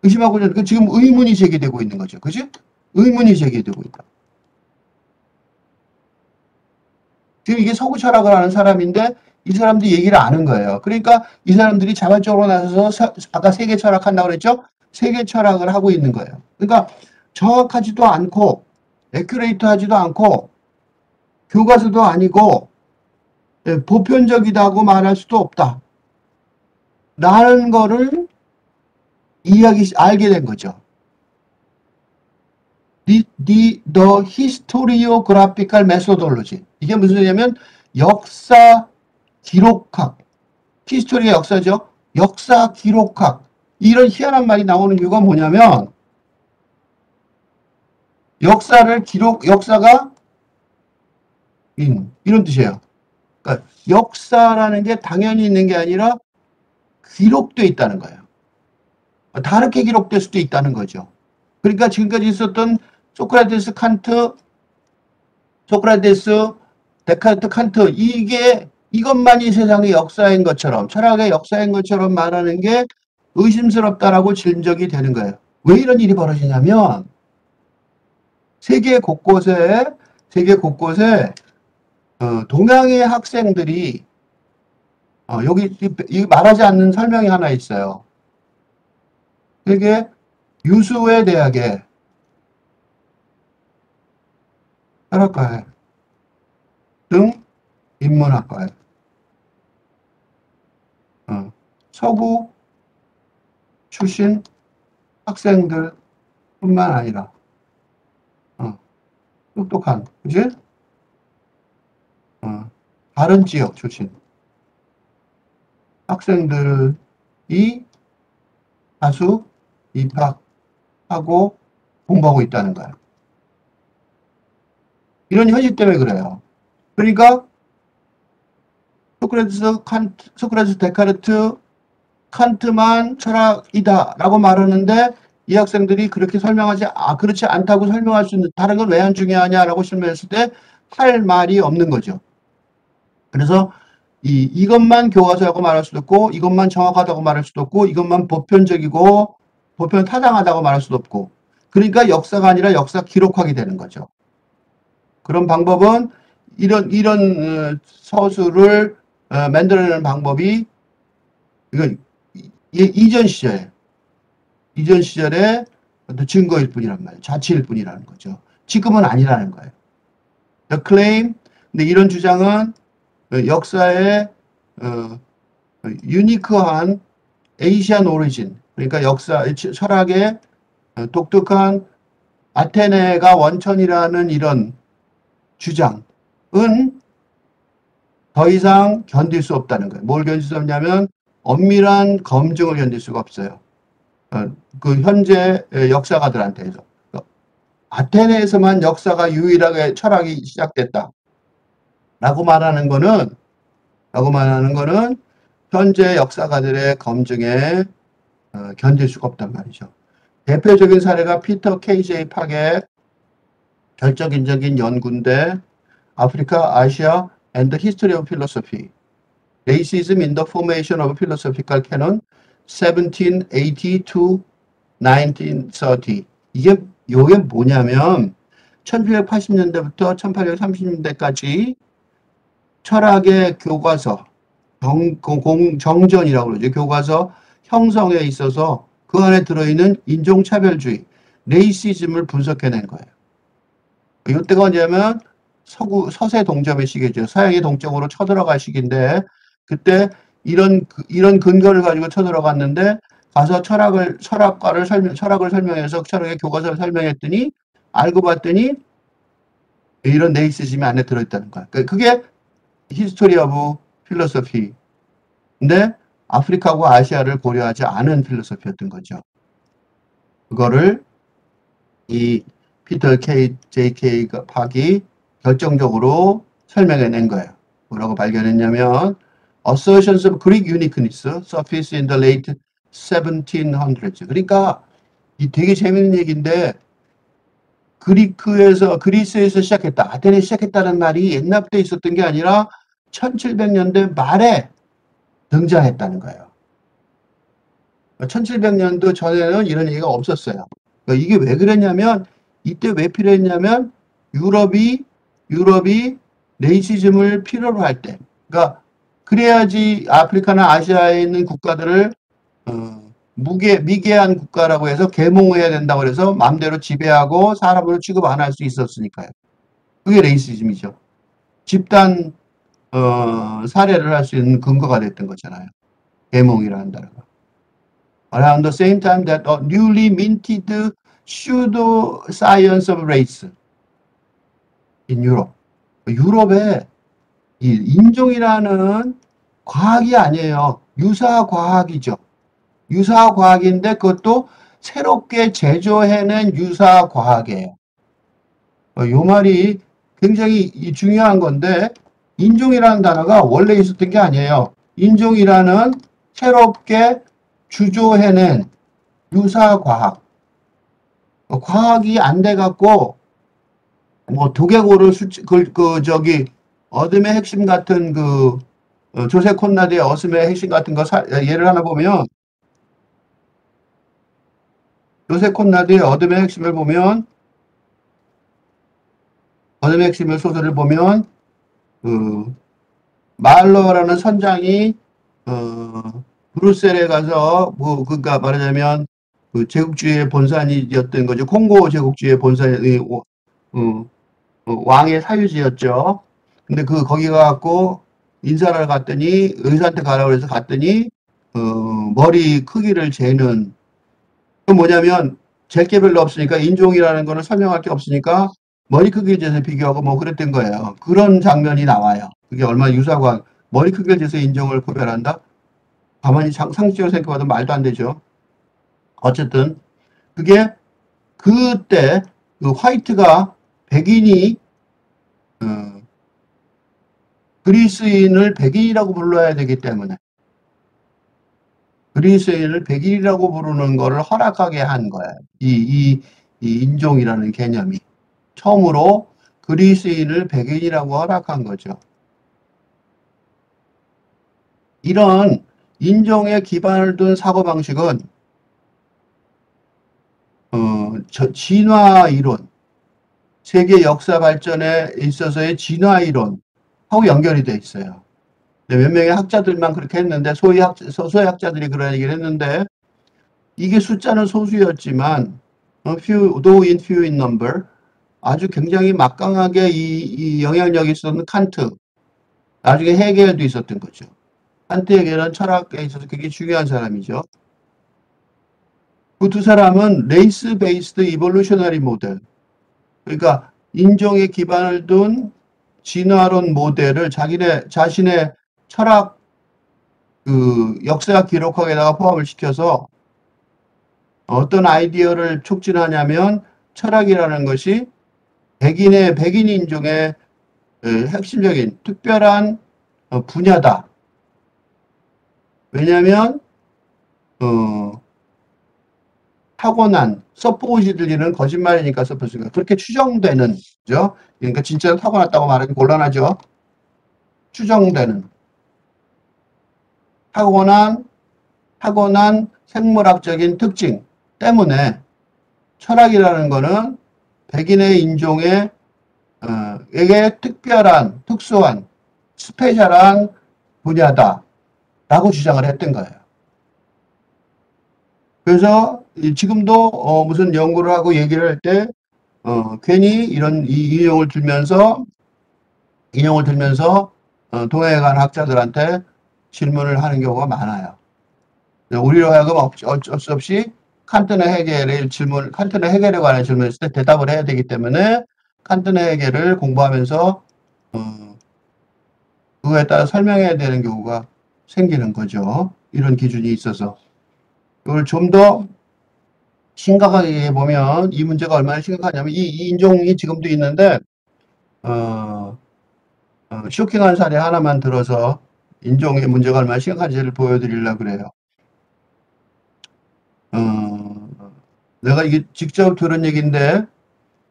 의심하고 지금 의문이 제기되고 있는 거죠. 그지? 의문이 제기되고 있다. 지금 이게 서구 철학을 하는 사람인데 이 사람들이 얘기를 아는 거예요. 그러니까 이 사람들이 자발적으로 나서서 아까 세계 철학 한다고 그랬죠? 세계 철학을 하고 있는 거예요. 그러니까 정확하지도 않고 애큐레이트하지도 않고 교과서도 아니고 보편적이다고 말할 수도 없다. 라는 거를 알게 된 거죠. The historiographical methodology. 이게 무슨 소리냐면 역사 기록학. 히스토리가 역사죠. 역사 기록학. 이런 희한한 말이 나오는 이유가 뭐냐면 역사가 이런 뜻이에요. 그러니까 역사라는 게 당연히 있는 게 아니라 기록돼 있다는 거예요. 다르게 기록될 수도 있다는 거죠. 그러니까 지금까지 있었던 소크라테스, 데카르트, 칸트 이것만이 세상의 역사인 것처럼 철학의 역사인 것처럼 말하는 게 의심스럽다라고 짐작이 되는 거예요. 왜 이런 일이 벌어지냐면 세계 곳곳에 동양의 학생들이 여기 말하지 않는 설명이 하나 있어요. 세계 유수의 대학에 철학과에 등 인문학과예요. 서구 출신 학생들 뿐만 아니라 똑똑한, 그지? 다른 지역 출신 학생들이 다수 입학하고 공부하고 있다는 거예요. 이런 현실 때문에 그래요. 그러니까 소크라테스, 데카르트, 칸트만 철학이다 라고 말하는데 이 학생들이 그렇게 그렇지 않다고 설명할 수 있는 다른 건 왜 안 중요하냐라고 설명했을 때 할 말이 없는 거죠. 그래서 이것만 교과서라고 말할 수도 없고 이것만 정확하다고 말할 수도 없고 이것만 보편적이고 보편 타당하다고 말할 수도 없고 그러니까 역사가 아니라 역사 기록학이 되는 거죠. 그런 방법은 이런 서술을 만들어내는 방법이 이건 이전 시절에 증거일 뿐이란 말이에요. 자치일 뿐이라는 거죠. 지금은 아니라는 거예요. The claim, 근데 이런 주장은 역사의 유니크한 에이시안 오리진, 그러니까 철학의 독특한 아테네가 원천이라는 이런 주장은 더 이상 견딜 수 없다는 거예요. 뭘 견딜 수 없냐면 엄밀한 검증을 견딜 수가 없어요. 그 현재 역사가들한테서 아테네에서만 역사가 유일하게 철학이 시작됐다. 라고 말하는 거는 현재 역사가들의 검증에 견딜 수가 없단 말이죠. 대표적인 사례가 피터 K.J. 팍의 결정적인 연구인데 아프리카, 아시아 and the History of Philosophy, Racism in the Formation of Philosophical Canon 1780 to 1930. 이게 뭐냐면 1780년대부터 1830년대까지 철학의 교과서, 정전이라고 그러죠. 교과서 형성에 있어서 그 안에 들어있는 인종차별주의, 레이시즘을 분석해낸 거예요. 이때가 언제냐면 서세 동점의 시기죠. 서양이 동쪽으로 쳐들어갈 시기인데 그때 이런 근거를 가지고 쳐들어갔는데 가서 철학을 설명해서 철학의 교과서를 설명했더니 알고 봤더니 이런 레이시즘이 안에 들어있다는 거야. 그게 히스토리 오브 필로소피인데 아프리카하고 아시아를 고려하지 않은 필로소피였던 거죠. 그거를 이 피터 J.K. 팍이 결정적으로 설명해낸 거예요. 뭐라고 발견했냐면 Assertions of Greek uniqueness surfaced in the late 1700s. 그러니까 이 되게 재밌는 얘기인데 그리스에서 시작했다. 아테네에서 시작했다는 말이 옛날부터 있었던 게 아니라 1700년대 말에 등장했다는 거예요. 1700년도 전에는 이런 얘기가 없었어요. 그러니까 이게 왜 그랬냐면 이때 왜 필요했냐면 유럽이 레이시즘을 필요로 할 때, 그러니까 그래야지 아프리카나 아시아에 있는 국가들을 미개한 국가라고 해서 계몽해야 된다고 해서 마음대로 지배하고 사람으로 취급 안 할 수 있었으니까요. 그게 레이시즘이죠. 집단 살해를 할 수 있는 근거가 됐던 거잖아요. 계몽이라는 단어가. Around the same time that a newly minted pseudo science of race in Europe. 유럽에 이 인종이라는 과학이 아니에요. 유사과학이죠. 유사과학인데 그것도 새롭게 제조해낸 유사과학이에요. 이 말이 굉장히 중요한 건데 인종이라는 단어가 원래 있었던 게 아니에요. 인종이라는 새롭게 주조해낸 유사과학. 과학이 안 돼갖고 뭐 두개골을 어둠의 핵심 같은 조세 콘라드의 어둠의 핵심 같은 거 예를 하나 보면 조세 콘라드의 어둠의 핵심을 보면 어둠의 핵심을 소설을 보면 말러라는 선장이 브뤼셀에 가서 그러니까 말하자면 제국주의의 본산이었던 거죠. 콩고 제국주의의 본산이 왕의 사유지였죠. 근데 거기 가갖고 인사를 갔더니 의사한테 가라고 해서 갔더니 머리 크기를 재는 그 뭐냐면 잴 게 별로 없으니까 인종이라는 거는 설명할 게 없으니까 머리 크기를 재서 비교하고 뭐 그랬던 거예요. 그런 장면이 나와요. 그게 얼마나 유사가 머리 크기를 재서 인종을 구별한다? 가만히 상식적으로 생각해봐도 말도 안 되죠. 어쨌든 그게 그때 그 화이트가 백인이 그리스인을 백인이라고 불러야 되기 때문에 그리스인을 백인이라고 부르는 것을 허락하게 한 거예요. 이 인종이라는 개념이. 처음으로 그리스인을 백인이라고 허락한 거죠. 이런 인종에 기반을 둔 사고방식은 진화 이론, 세계 역사 발전에 있어서의 진화 이론하고 연결이 돼 있어요. 몇 명의 학자들만 그렇게 했는데 소수의 학자들이 그런 얘기를 했는데 이게 숫자는 소수였지만 though few in number 아주 굉장히 막강하게 이 영향력이 있었던 칸트 나중에 헤겔도 있었던 거죠. 칸트 헤겔은 철학에 있어서 굉장히 중요한 사람이죠. 그 두 사람은 레이스 베이스드 이볼루셔너리 모델 그러니까 인종에 기반을 둔 진화론 모델을 자신의 철학 그 역사학 기록학에다가 포함을 시켜서 어떤 아이디어를 촉진하냐면 철학이라는 것이 백인 인종의 핵심적인 특별한 분야다. 왜냐하면 타고난 서포지 들리는 거짓말이니까 서포지가 그렇게 추정되는 거죠. 그러니까 진짜 타고났다고 말하기 곤란하죠. 추정되는 타고난 생물학적인 특징 때문에 철학이라는 거는 백인의 인종에 에게 특별한 특수한 스페셜한 분야다라고 주장을 했던 거예요. 그래서 지금도 무슨 연구를 하고 얘기를 할 때 괜히 이런 인용을 들면서 동양에 간 학자들한테 질문을 하는 경우가 많아요. 우리로 하여금 어쩔 수 없이 칸트나 헤겔에 관한 질문을 했을 때 대답을 해야 되기 때문에 칸트나 헤겔을 공부하면서 그거에 따라 설명해야 되는 경우가 생기는 거죠. 이런 기준이 있어서. 이걸 좀 더 심각하게 보면 이 문제가 얼마나 심각하냐면 이 인종이 지금도 있는데 쇼킹한 사례 하나만 들어서 인종의 문제가 얼마나 심각한지를 보여드리려고 그래요. 내가 이게 직접 들은 얘기인데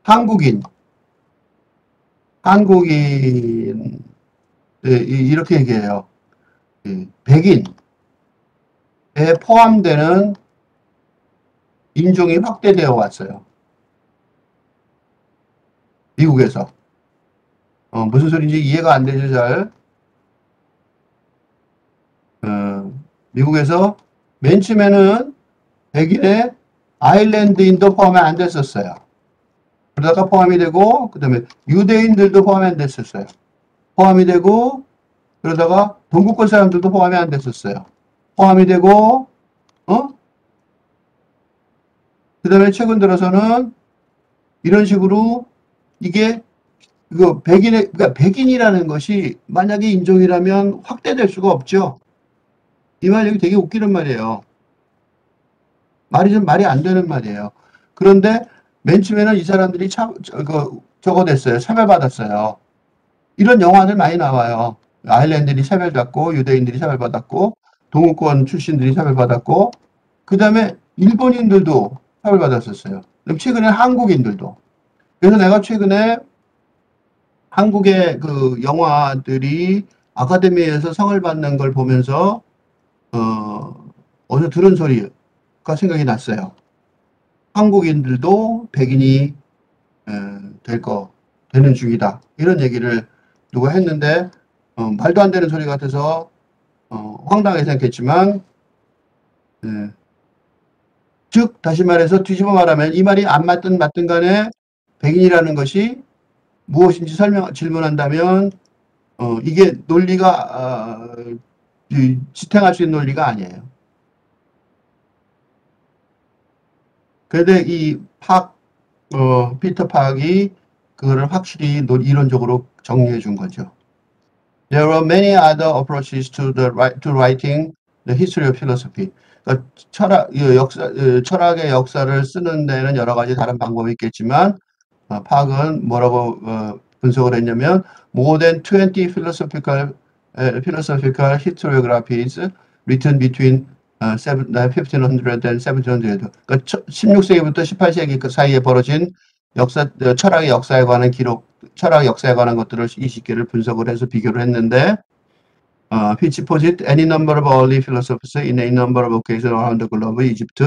한국인 이렇게 얘기해요. 백인에 포함되는 인종이 확대되어 왔어요. 미국에서. 무슨 소리인지 이해가 안 되죠, 잘. 미국에서 맨 처음에는 백인의 아일랜드인도 포함이 안 됐었어요. 그러다가 포함이 되고, 그 다음에 유대인들도 포함이 안 됐었어요. 포함이 되고, 그러다가 동구권 사람들도 포함이 안 됐었어요. 포함이 되고, 그 다음에 최근 들어서는 이런 식으로 이게 그러니까 백인이라는 것이 만약에 인종이라면 확대될 수가 없죠. 이 말 여기 되게 웃기는 말이에요. 말이 안 되는 말이에요. 그런데 맨 처음에는 이 사람들이 저거 됐어요. 차별받았어요. 이런 영화들 많이 나와요. 아일랜드들이 차별받고, 유대인들이 차별받았고, 동구권 출신들이 차별받았고, 그 다음에 일본인들도 차별받았었어요. 그럼 최근에 한국인들도. 그래서 내가 최근에 한국의 그 영화들이 아카데미에서 상을 받는 걸 보면서, 어디서 들은 소리가 생각이 났어요. 한국인들도 백인이 되는 중이다. 이런 얘기를 누가 했는데, 말도 안 되는 소리 같아서, 황당하게 생각했지만, 즉, 다시 말해서 뒤집어 말하면 이 말이 안 맞든 간에 백인이라는 것이 무엇인지 질문한다면 이게 논리가 지탱할 수 있는 논리가 아니에요. 그런데 피터 팍이 그거를 확실히 이론적으로 정리해 준 거죠. There are many other approaches to writing the history of philosophy. 그러니까 철학의 역사를 쓰는 데는 여러 가지 다른 방법이 있겠지만, 팍은 뭐라고 분석을 했냐면, more than 20 philosophical historiographies written between 1500 and 1700. 그러니까 16세기부터 18세기 그 사이에 벌어진 철학의 역사에 관한 철학 역사에 관한 것들을 20개를 분석을 해서 비교를 했는데, which posit any number of early philosophers in a number of occasions around the globe, Egypt,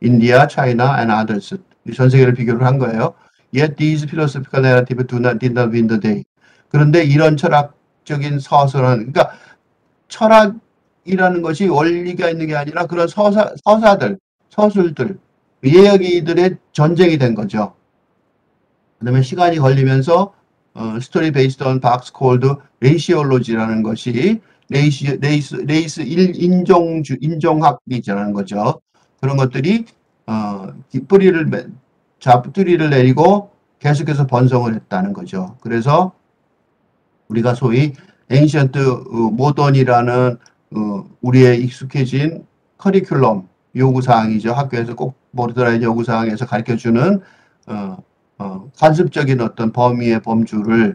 India, China, and others. 전 세계를 비교를 한 거예요. Yet these philosophical narratives did not win the day. 그런데 이런 철학적인 서술은, 그러니까 철학이라는 것이 원리가 있는 게 아니라 그런 서사들, 서술들, 이야기들의 전쟁이 된 거죠. 그 다음에 시간이 걸리면서 스토리 베이스드 온 박스 콜드 레이시올로지라는 것이 레이스 인종학이라는 거죠. 그런 것들이 뿌리를 내리고 계속해서 번성을 했다는 거죠. 그래서 우리가 소위 엔시언트 모던이라는 우리의 익숙해진 커리큘럼 요구사항이죠. 학교에서 꼭 모르더라 요구사항에서 가르쳐주는 관습적인 어떤 범위의 범주의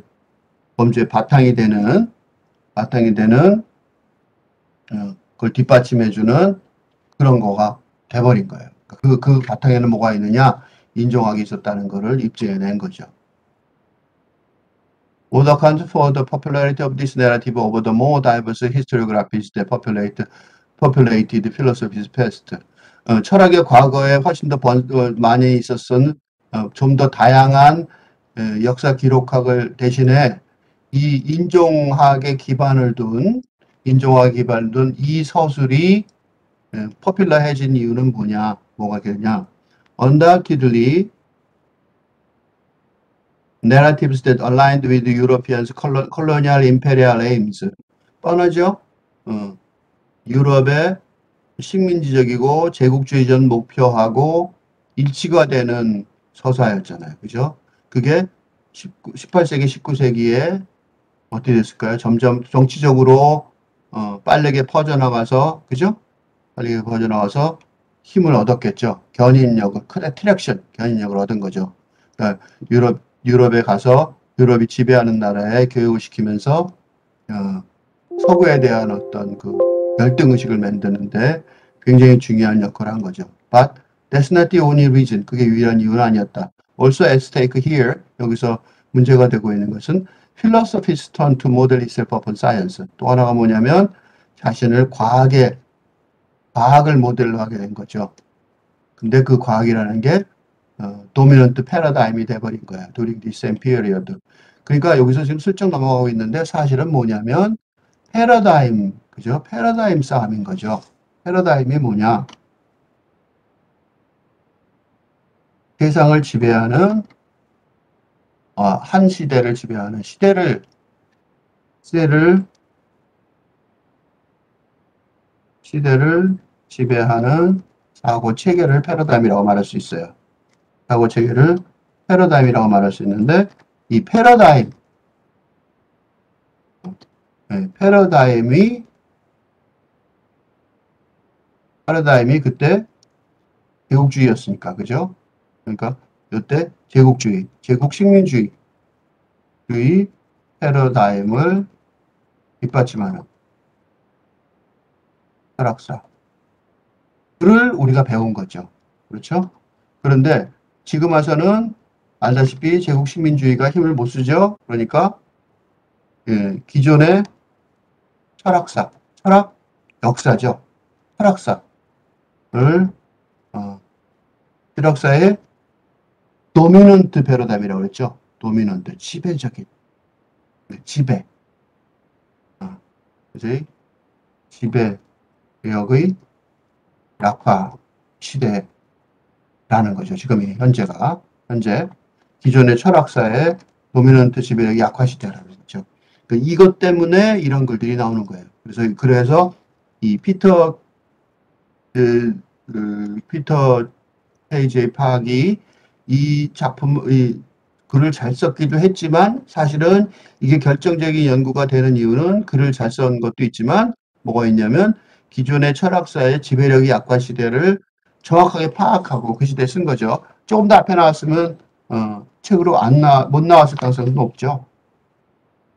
바탕이 되는 그걸 뒷받침해주는 그런 거가 돼버린 거예요. 그 바탕에는 뭐가 있느냐? 인종학이 있었다는 것을 입증해낸 거죠. What accounts for the popularity of this narrative over the more diverse historiographies that populated philosophy's past? 철학의 과거에 훨씬 더 많이 있었던 좀 더 다양한 역사 기록학을 대신에 이 인종학에 기반을 둔 이 서술이 포퓰러해진 이유는 뭐가 되냐? Undoubtedly, narratives that aligned with Europeans' colonial imperial aims. 뻔하죠? 유럽의 식민지적이고 제국주의적 목표하고 일치가 되는 서사였잖아요. 그죠? 그게 18세기, 19세기에 어떻게 됐을까요? 점점 정치적으로 빠르게 퍼져나가서, 그죠? 빠르게 퍼져나가서 힘을 얻었겠죠. 견인력을 얻은 거죠. 그러니까 유럽에 가서 유럽이 지배하는 나라에 교육을 시키면서 서구에 대한 어떤 그 열등의식을 만드는데 굉장히 중요한 역할을 한 거죠. But that's not the only reason. 그게 유일한 이유는 아니었다. Also at stake here, 여기서 문제가 되고 있는 것은 philosophy's turn to model itself upon science. 또 하나가 뭐냐면 자신을 과학을 모델로 하게 된 거죠. 근데 그 과학이라는 게 도미넌트 패러다임이 돼버린 거야. during this same period. 그러니까 여기서 지금 슬쩍 넘어가고 있는데 사실은 뭐냐면 패러다임, 그죠? 패러다임 싸움인 거죠. 패러다임이 뭐냐? 세상을 지배하는 한 시대를 지배하는 시대를 지배하는 사고 체계를 패러다임이라고 말할 수 있어요. 사고 체계를 패러다임이라고 말할 수 있는데 이 패러다임이 그때 제국주의였으니까, 그죠? 그러니까 이때 제국 식민주의 패러다임을 뒷받침하는 철학사를 우리가 배운 거죠. 그렇죠? 그런데 지금 와서는 알다시피 제국 식민주의가 힘을 못 쓰죠. 그러니까 기존의 철학 역사죠. 철학사의 도미넌트 패러다임이라고 그랬죠. 도미넌트, 지배적인 지배. 지배력의 약화 시대라는 거죠. 지금 현재 기존의 철학사의 도미넌트 지배력이 약화 시대라는 거죠. 이것 때문에 이런 글들이 나오는 거예요. 그래서 이 피터 헤이즈의 파악이 이 글을 잘 썼기도 했지만 사실은 이게 결정적인 연구가 되는 이유는 글을 잘 쓴 것도 있지만 뭐가 있냐면 기존의 철학사의 지배력이 약한 시대를 정확하게 파악하고 그 시대에 쓴 거죠. 조금 더 앞에 나왔으면 책으로 못 나왔을 가능성이 높죠.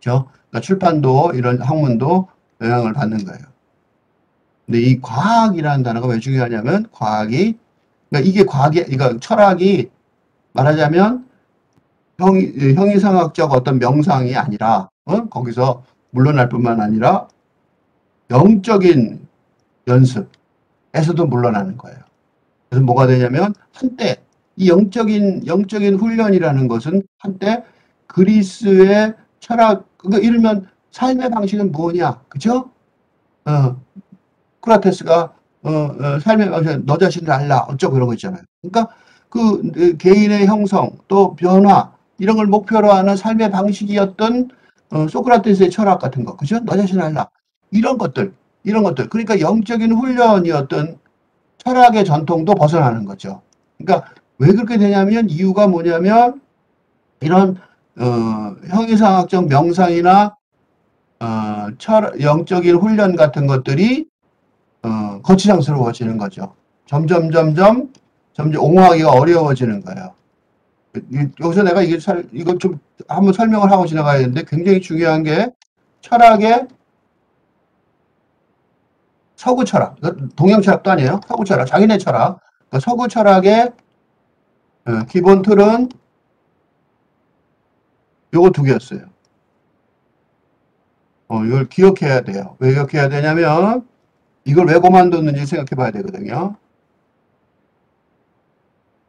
그렇죠? 그러니까 출판도 이런 학문도 영향을 받는 거예요. 근데 이 과학이라는 단어가 왜 중요하냐면 그러니까 이게 그러니까 철학이 말하자면 형이상학적 어떤 명상이 아니라 거기서 물러날 뿐만 아니라 영적인 연습에서도 물러나는 거예요. 그래서 뭐가 되냐면 한때 이 영적인 훈련이라는 것은 한때 그리스의 철학, 그러니까 이러면 삶의 방식은 뭐냐, 그죠? 크라테스가 삶의 방식, 너 자신을 알라 어쩌고 이런 거 있잖아요. 그러니까 그 개인의 형성 또 변화 이런 걸 목표로 하는 삶의 방식이었던 소크라테스의 철학 같은 거, 그죠? 너 자신을 알라 이런 것들. 그러니까 영적인 훈련이었던 철학의 전통도 벗어나는 거죠. 그러니까 왜 그렇게 되냐면 이유가 뭐냐면 이런 형이상학적 명상이나 영적인 훈련 같은 것들이 거치장스러워지는 거죠. 점점 옹호하기가 어려워지는 거예요. 여기서 내가 이거 좀 한번 설명을 하고 지나가야 되는데 굉장히 중요한 게 철학의 서구 철학, 동양 철학도 아니에요. 서구 철학, 자기네 철학. 그러니까 서구 철학의 기본 틀은 요거 두 개였어요. 이걸 기억해야 돼요. 왜 기억해야 되냐면 이걸 왜 그만뒀는지 생각해 봐야 되거든요.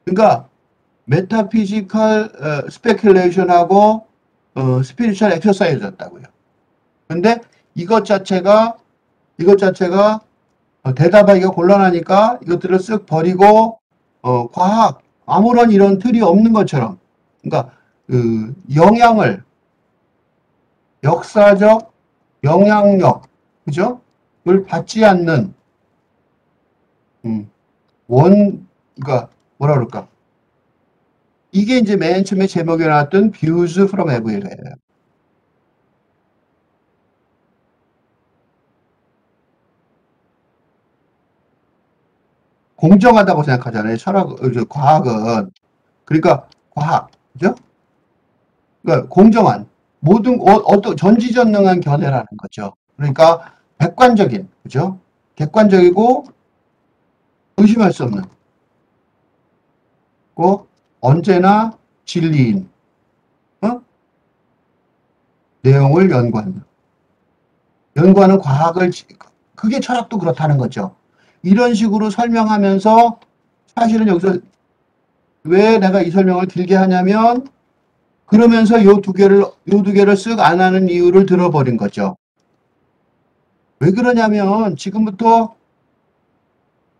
그러니까 메타피지컬 스페큘레이션하고 스피리추얼 엑서사이즈였다고요. 근데 이것 자체가 대답하기가 곤란하니까 이것들을 쓱 버리고 과학 아무런 이런 틀이 없는 것처럼 그러니까 영향을 역사적 영향력 그죠? 을 받지 않는 그러니까 뭐라 그럴까? 이게 이제 맨 처음에 제목에 나왔던 Views from Everywhere예요. 공정하다고 생각하잖아요. 과학은. 그러니까 과학, 그죠? 그러니까 공정한 모든 어떤 전지전능한 견해라는 거죠. 그러니까 객관적인, 그죠? 객관적이고 의심할 수 없는, 언제나 진리인, 내용을 연구하는 과학을 그게 철학도 그렇다는 거죠. 이런 식으로 설명하면서 사실은 여기서 왜 내가 이 설명을 길게 하냐면 그러면서 요 두 개를 쓱 안 하는 이유를 들어버린 거죠. 왜 그러냐면 지금부터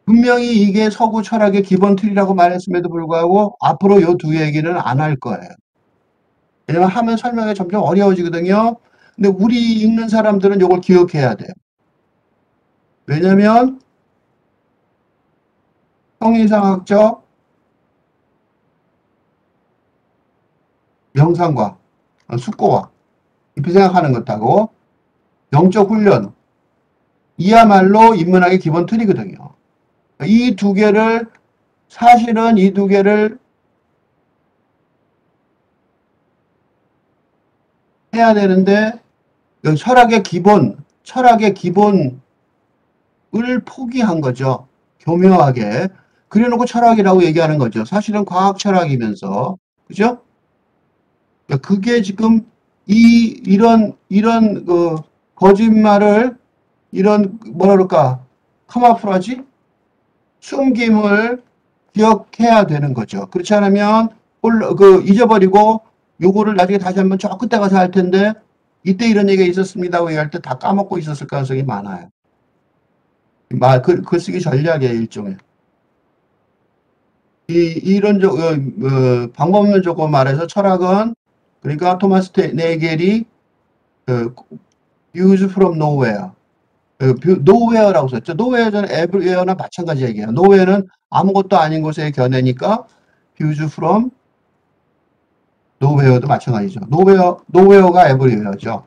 분명히 이게 서구 철학의 기본 틀이라고 말했음에도 불구하고 앞으로 요 두 얘기는 안 할 거예요. 왜냐면 하면 설명이 점점 어려워지거든요. 근데 우리 읽는 사람들은 요걸 기억해야 돼요. 왜냐면 형이상학적 명상과 숙고와 깊이 생각하는 것하고 영적 훈련 이야말로 인문학의 기본 틀이거든요. 이 두 개를 사실은 이 두 개를 해야 되는데 철학의 기본을 포기한 거죠. 교묘하게. 그래놓고 철학이라고 얘기하는 거죠. 사실은 과학 철학이면서. 그죠? 그게 지금 이런 거짓말을 뭐라 그럴까? 카마프라지? 숨김을 기억해야 되는 거죠. 그렇지 않으면 잊어버리고 요거를 나중에 다시 한번 저 끝에 가서 할 텐데 이때 이런 얘기가 있었습니다. 얘기할 때 다 까먹고 있었을 가능성이 많아요. 글쓰기 전략이에요, 일종의. 이런 방법 없는 조건 말해서 철학은 그러니까 토마스 네겔이 views from nowhere. nowhere라고 썼죠. nowhere는 everywhere나 마찬가지 얘기예요. nowhere는 아무것도 아닌 곳의 견해니까 views from nowhere도 마찬가지죠. nowhere가 everywhere죠.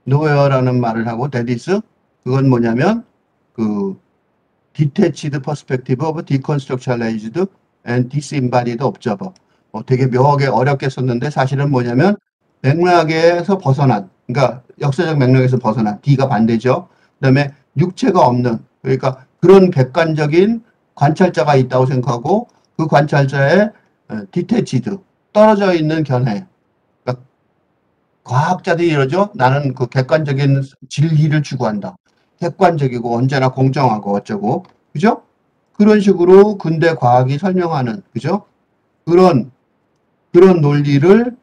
nowhere라는 말을 하고 that is 그건 뭐냐면 그 detached perspective of deconstructualized and disembodied observer. 되게 묘하게 어렵게 썼는데 사실은 뭐냐면 맥락에서 벗어난, 그러니까 역사적 맥락에서 벗어난, D가 반대죠. 그 다음에 육체가 없는, 그러니까 그런 객관적인 관찰자가 있다고 생각하고 그 관찰자의 detached, 떨어져 있는 견해. 그러니까 과학자들이 이러죠. 나는 그 객관적인 진리를 추구한다. 객관적이고 언제나 공정하고 어쩌고, 그죠? 그런 식으로 근대 과학이 설명하는, 그죠? 그런 논리를,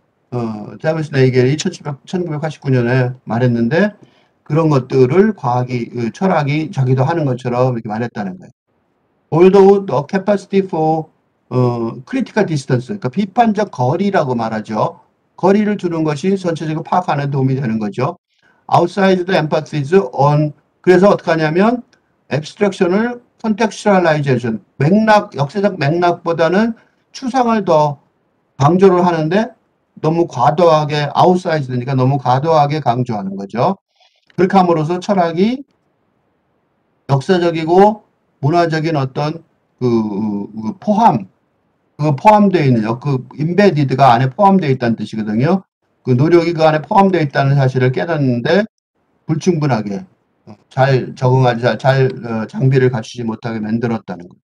자미스 네이겔이 1989년에 말했는데, 그런 것들을 과학이, 철학이 자기도 하는 것처럼 이렇게 말했다는 거예요. Although the capacity for, critical distance, 그러니까 비판적 거리라고 말하죠. 거리를 두는 것이 전체적으로 파악하는 데 도움이 되는 거죠. Outside the emphasis on, 그래서 어떻게 하냐면, abstraction을 contextualization, 맥락, 역사적 맥락보다는 추상을 더 강조를 하는데 너무 과도하게 outside니까 너무 과도하게 강조하는 거죠. 그렇게 함으로써 철학이 역사적이고 문화적인 어떤 그 포함되어 있는 그 embedded가 안에 포함되어 있다는 뜻이거든요. 그 노력이 그 안에 포함되어 있다는 사실을 깨닫는데 불충분하게 잘 적응하지 잘 장비를 갖추지 못하게 만들었다는 거.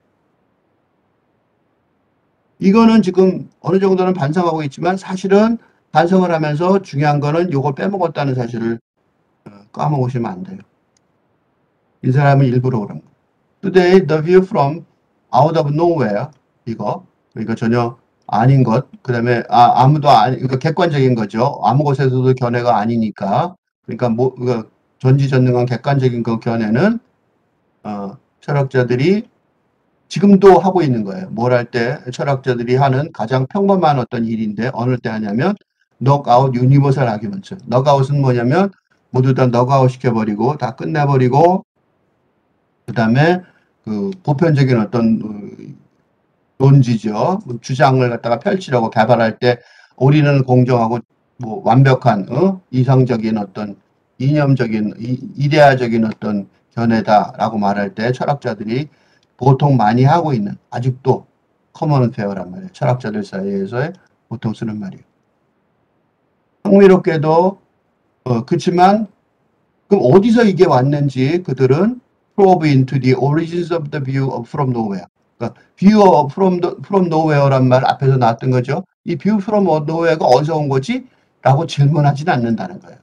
이거는 지금 어느 정도는 반성하고 있지만 사실은 반성을 하면서 중요한 거는 이걸 빼먹었다는 사실을 까먹으시면 안 돼요. 이 사람은 일부러 그런 거. Today, the view from out of nowhere, 이거, 그러니까 전혀 아닌 것, 그 다음에 아무도 아니, 그러니까 객관적인 거죠. 아무 곳에서도 견해가 아니니까. 그러니까 그러니까 전지전능한 객관적인 그 견해는 철학자들이 지금도 하고 있는 거예요. 뭘 할 때 철학자들이 하는 가장 평범한 어떤 일인데 어느 때 하냐면 knockout universal argument. knockout은 뭐냐면 모두 다 knockout 시켜버리고 다 끝내버리고 그 다음에 그 보편적인 어떤 논지죠. 주장을 갖다가 펼치려고 개발할 때 우리는 공정하고 뭐 완벽한 이상적인 어떤 이념적인 이데아적인 어떤 견해다라고 말할 때 철학자들이 보통 많이 하고 있는 아직도 커먼 페어란 말이에요. 철학자들 사이에서 보통 쓰는 말이에요. 흥미롭게도 그렇지만 그럼 어디서 이게 왔는지 그들은 probe into the origins of the view of from nowhere. 그러니까 view of from nowhere란 말 앞에서 나왔던 거죠. 이 view from nowhere가 어디서 온 거지? 라고 질문하지는 않는다는 거예요.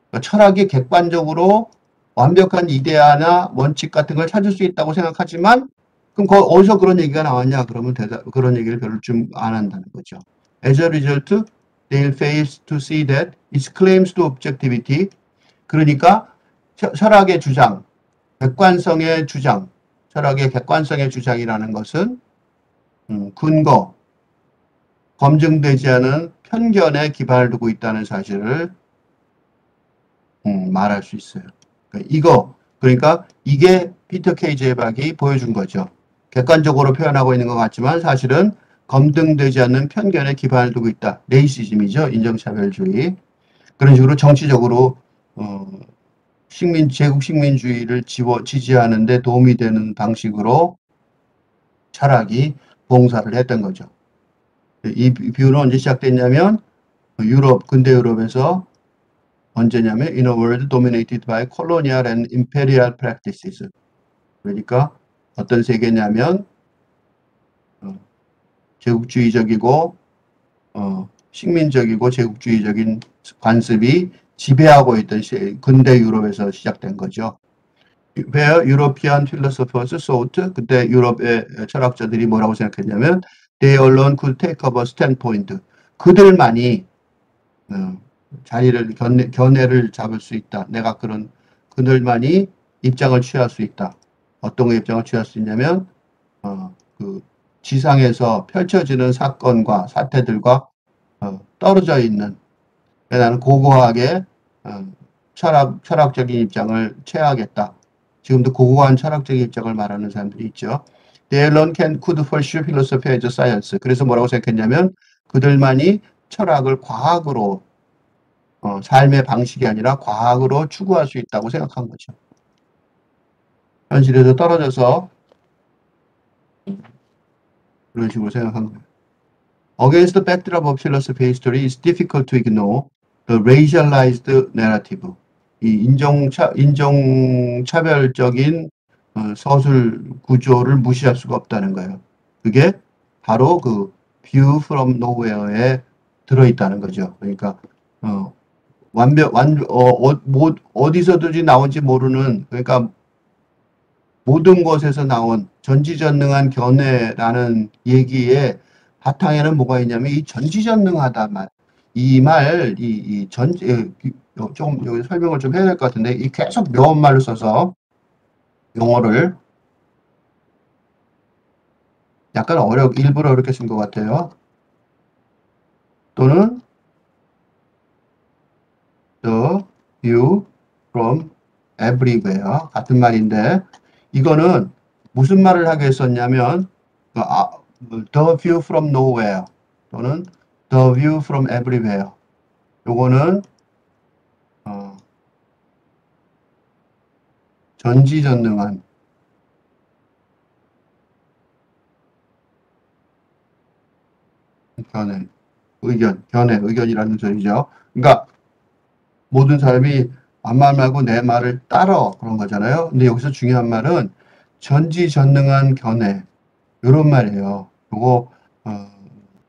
그러니까 철학이 객관적으로 완벽한 이데아나 원칙 같은 걸 찾을 수 있다고 생각하지만 그럼 어디서 그런 얘기가 나왔냐? 그러면 그런 얘기를 별로 좀 안 한다는 거죠. As a result, they'll fail to see that its claims to objectivity, 그러니까 철학의 주장, 객관성의 주장, 철학의 객관성의 주장이라는 것은 근거, 검증되지 않은 편견에 기반을 두고 있다는 사실을 말할 수 있어요. 그러니까 이게 피터 케이 제박이 보여준 거죠. 객관적으로 표현하고 있는 것 같지만 사실은 검증되지 않는 편견에 기반을 두고 있다. 레이시즘이죠. 인종차별주의. 그런 식으로 정치적으로 제국 식민주의를 지지하는 데 도움이 되는 방식으로 철학이 봉사를 했던 거죠. 이 비유는 언제 시작됐냐면 근대 유럽에서 언제냐면 in a world dominated by colonial and imperial practices. 그러니까 어떤 세계냐면 제국주의적이고 식민적이고 제국주의적인 관습이 지배하고 있던 근대 유럽에서 시작된 거죠. Where European philosophers sought, 그때 유럽의 철학자들이 뭐라고 생각했냐면 they alone could take up a standpoint. 그들만이 자리를 견해를 잡을 수 있다. 내가 그들만이 입장을 취할 수 있다. 어떤 입장을 취할 수 있냐면 그 지상에서 펼쳐지는 사건과 사태들과 떨어져 있는, 나는 고고하게 철학적인 입장을 취하겠다. 지금도 고고한 철학적인 입장을 말하는 사람들이 있죠. They alone could pursue philosophy as a science. 그래서 뭐라고 생각했냐면 그들만이 철학을 과학으로 삶의 방식이 아니라 과학으로 추구할 수 있다고 생각한 거죠. 현실에서 떨어져서 그런 식으로 생각한 거예요. Against the backdrop of philosophy history, it's difficult to ignore the racialized narrative. 이 인종차별적인 서술 구조를 무시할 수가 없다는 거예요. 그게 바로 그 View from Nowhere에 들어있다는 거죠. 그러니까 어디서든지 나온지 모르는, 그러니까 모든 것에서 나온 전지전능한 견해라는 얘기에 바탕에는 뭐가 있냐면 이 전지전능하다 말. 조금 여기 설명을 좀 해야 될 것 같은데, 이 계속 묘한 말로 써서 용어를 약간 일부러 어렵게 쓴 것 같아요. 또는 the view from everywhere 같은 말인데, 이거는 무슨 말을 하게 했었냐면 the view from nowhere 또는 the view from everywhere. 요거는 전지전능한 의견이라는 소리죠. 그러니까 모든 사람이 암말 말고 내 말을 따라 그런 거잖아요. 근데 여기서 중요한 말은 전지전능한 견해, 이런 말이에요. 요거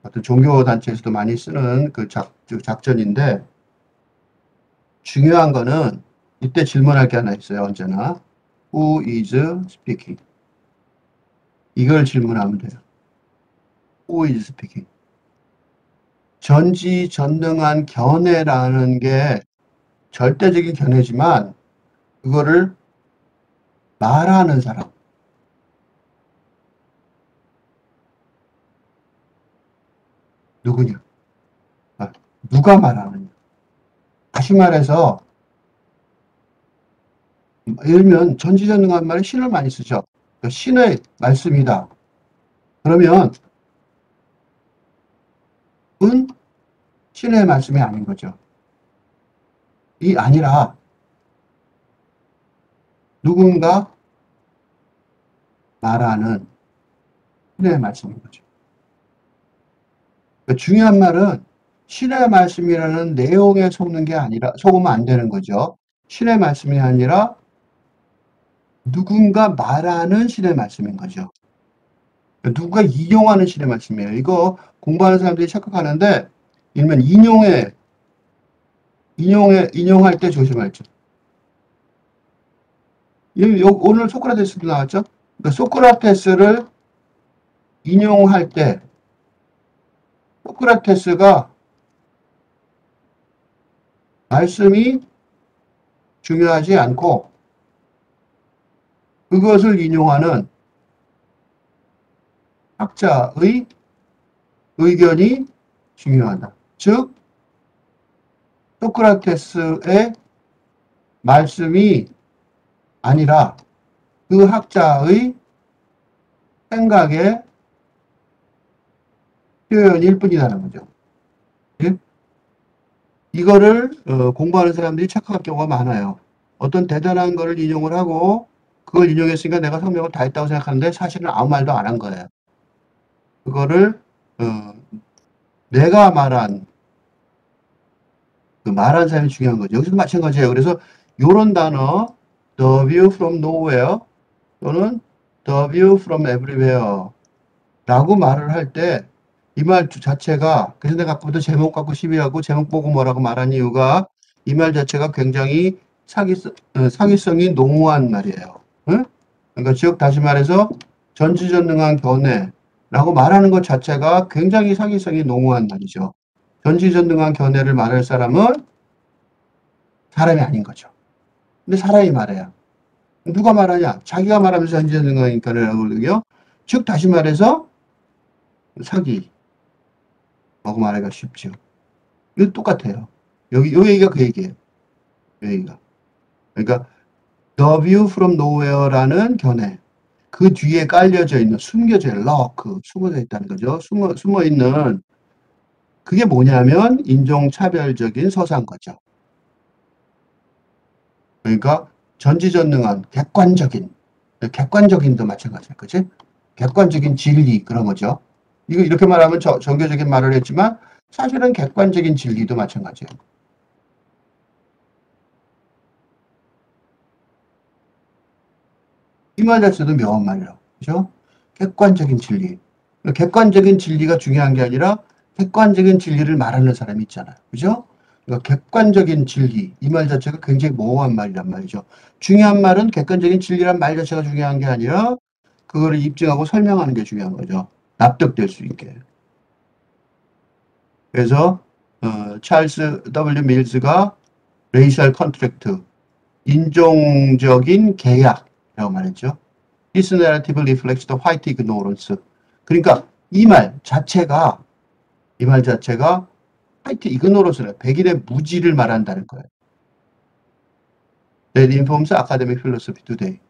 어떤 종교 단체에서도 많이 쓰는 그 작전인데, 중요한 거는 이때 질문할 게 하나 있어요. 언제나 Who is speaking? 이걸 질문하면 돼요. Who is speaking? 전지전능한 견해라는 게 절대적인 견해지만 그거를 말하는 사람, 누구냐? 누가 말하느냐? 다시 말해서 예를 들면 전지전능한 말에 신을 많이 쓰죠. 신의 말씀이다. 그러면 은 신의 말씀이 아닌 거죠. 이 아니라 누군가 말하는 신의 말씀인 거죠. 그러니까 중요한 말은 신의 말씀이라는 내용에 속으면 안 되는 거죠. 신의 말씀이 아니라 누군가 말하는 신의 말씀인 거죠. 누가 인용하는 신의 말씀이에요. 이거 공부하는 사람들이 착각하는데, 일면 인용할 때 조심하죠. 오늘 소크라테스도 나왔죠? 그러니까 소크라테스를 인용할 때, 소크라테스가 말씀이 중요하지 않고, 그것을 인용하는 학자의 의견이 중요하다. 즉, 소크라테스의 말씀이 아니라 그 학자의 생각의 표현일 뿐이라는 거죠. 예? 이거를 공부하는 사람들이 착각할 경우가 많아요. 어떤 대단한 거를 인용을 하고 그걸 인용했으니까 내가 성명을 다 했다고 생각하는데 사실은 아무 말도 안 한 거예요. 그거를 내가 말한 사람이 중요한 거죠. 여기서 마찬가지예요. 그래서 이런 단어 the view from nowhere 또는 the view from everywhere 라고 말을 할 때 이 말 자체가, 그래서 내가 아까부터 제목 갖고 시비하고 제목 보고 뭐라고 말한 이유가 이 말 자체가 굉장히 사기성이 농후한 말이에요. 응? 그러니까 즉 다시 말해서 전지전능한 견해라고 말하는 것 자체가 굉장히 사기성이 농후한 말이죠. 전지전능한 견해를 말할 사람은 사람이 아닌 거죠. 근데 사람이 말해야. 누가 말하냐? 자기가 말하면서 전지전능한 견해라고 그러고요. 즉 다시 말해서 사기. 라고 말하기가 쉽죠. 이거 똑같아요. 요 얘기가 그 얘기예요. 요 얘기가. 그러니까 The view from nowhere라는 견해. 그 뒤에 깔려져 있는, 숨겨져 있는, 숨어져 있다는 거죠. 숨어 있는, 그게 뭐냐면, 인종차별적인 서사인 거죠. 그러니까, 전지전능한, 객관적인도 마찬가지예요. 그치? 객관적인 진리, 그런 거죠. 이거 이렇게 말하면 정교적인 말을 했지만, 사실은 객관적인 진리도 마찬가지예요. 이 말 자체도 묘한 말이라고. 그죠? 객관적인 진리. 객관적인 진리가 중요한 게 아니라 객관적인 진리를 말하는 사람이 있잖아요. 그죠? 그러니까 객관적인 진리. 이 말 자체가 굉장히 모호한 말이란 말이죠. 중요한 말은 객관적인 진리란 말 자체가 중요한 게 아니라 그거를 입증하고 설명하는 게 중요한 거죠. 납득될 수 있게. 그래서 찰스 W. 밀즈가 레이셜 컨트랙트, 인종적인 계약이라고 말했죠. This narrative reflects the white ignorance. 그러니까 이 말 자체가 화이트 이그노런스는 백인의 무지를 말한다는 거예요. That informs academic philosophy today.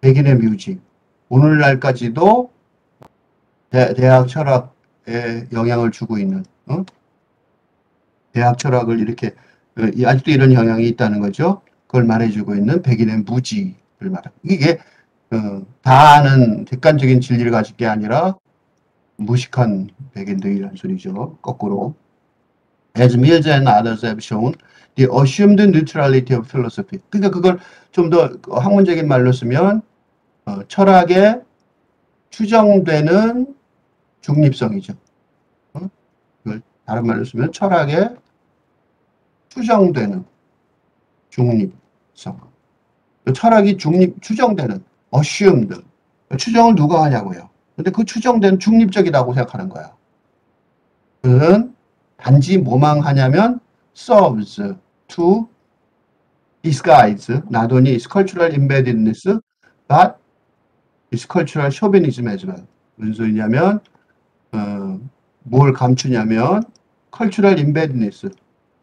백인의 무지. 오늘날까지도 대학 철학에 영향을 주고 있는, 대학 철학을 이렇게 아직도 이런 영향이 있다는 거죠. 그걸 말해주고 있는 백인의 무지를 말합니다. 이게 다 아는 객관적인 진리를 가질 게 아니라 무식한 백인들이라는 소리죠. 거꾸로. As Mills and others have shown, the assumed neutrality of philosophy. 그러니까 그걸 좀 더 학문적인 말로 쓰면 철학의 추정되는 중립성이죠. 그걸 다른 말로 쓰면 철학의 추정되는 중립성. 철학이 추정되는 assumed. 추정을 누가 하냐고요. 근데 그 추정된 중립적이라고 생각하는 거야. 그는 단지 뭐만 하냐면 serves to disguise not only its cultural embeddedness but its cultural chauvinism as well. 무슨 소리냐면 뭘 감추냐면 cultural embeddedness,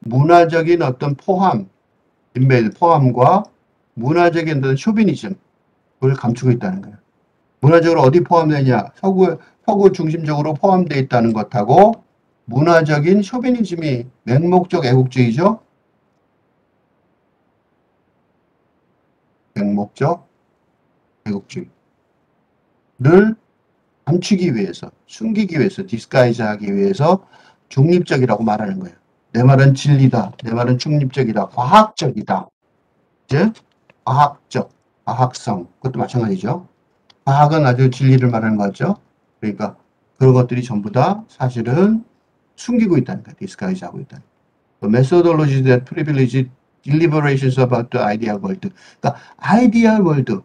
문화적인 어떤 포함과 문화적인 어떤 쇼비니즘을 감추고 있다는 거예요. 문화적으로 어디 포함되냐? 서구 중심적으로 포함되어 있다는 것하고 문화적인 쇼비니즘이 맹목적 애국주의죠. 맹목적 애국주의를 감추기 위해서, 숨기기 위해서, 디스가이즈하기 위해서 중립적이라고 말하는 거예요. 내 말은 진리다. 내 말은 중립적이다. 과학적이다. 이제 과학성. 그것도 마찬가지죠. 과학은 아주 진리를 말하는 거죠. 그러니까 그런 것들이 전부 다 사실은 숨기고 있다는 거예요. 디스가이즈하고 있다는 거예요. The methodologies that privilege deliberations about the ideal world. 그러니까 아이디얼 월드,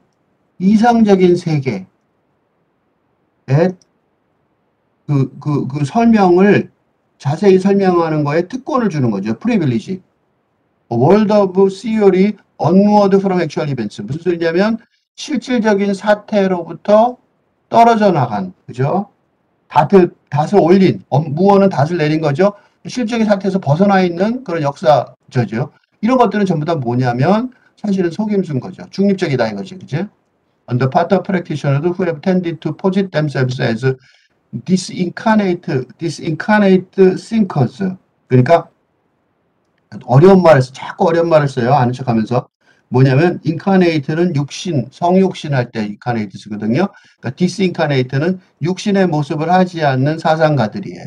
이상적인 세계의 그 설명을 자세히 설명하는 거에 특권을 주는 거죠. privilege. World of theory onward from actual events. 무슨 소리냐면 실질적인 사태로부터 떨어져 나간, 그죠? 닷을 올린, 무어는 닷을 내린 거죠. 실질적인 사태에서 벗어나 있는 그런 역사저죠. 이런 것들은 전부 다 뭐냐면 사실은 속임수인 거죠. 중립적이다 이거지, 그지? On the part of practitioners who have tended to posit themselves as disincarnate thinkers. 그러니까 자꾸 어려운 말을 써요. 아는 척하면서. 뭐냐면 incarnate는 육신, 성육신 할 때 incarnate 쓰거든요. 그러니까 disincarnate는 육신의 모습을 하지 않는 사상가들이에요.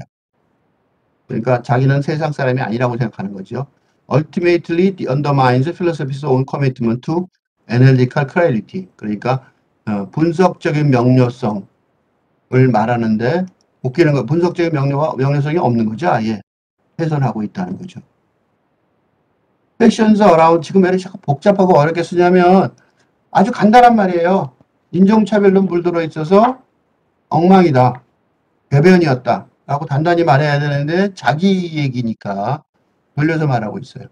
그러니까 자기는 세상 사람이 아니라고 생각하는 거죠. Ultimately, it undermines philosophy's own commitment to analytical clarity. 그러니까 분석적인 명료성을 말하는데 웃기는 거 분석적인 명료성이 없는 거죠. 아예 훼손하고 있다는 거죠. Questions around 지금 왜 이렇게 복잡하고 어렵게 쓰냐면 아주 간단한 말이에요. 인종차별론 물들어 있어서 엉망이다. 배변이었다. 라고 단단히 말해야 되는데 자기 얘기니까 돌려서 말하고 있어요.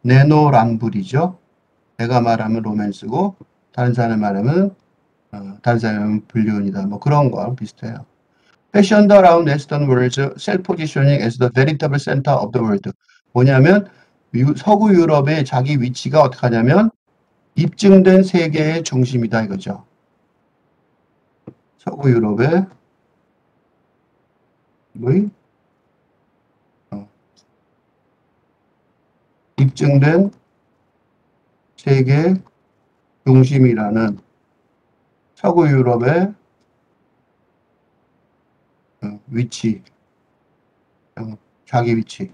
네노람불이죠. 내가 말하면 로맨스고 다른 사람이 말하면 불륜이다. 뭐 그런 거랑 비슷해요. fashioned around Western world's self-positioning as the veritable center of the world. 뭐냐면 서구 유럽의 자기 위치가 어떻게 하냐면 입증된 세계의 중심이다 이거죠. 서구 유럽의 입증된 세계 중심이라는 서구 유럽의 위치, 자기 위치,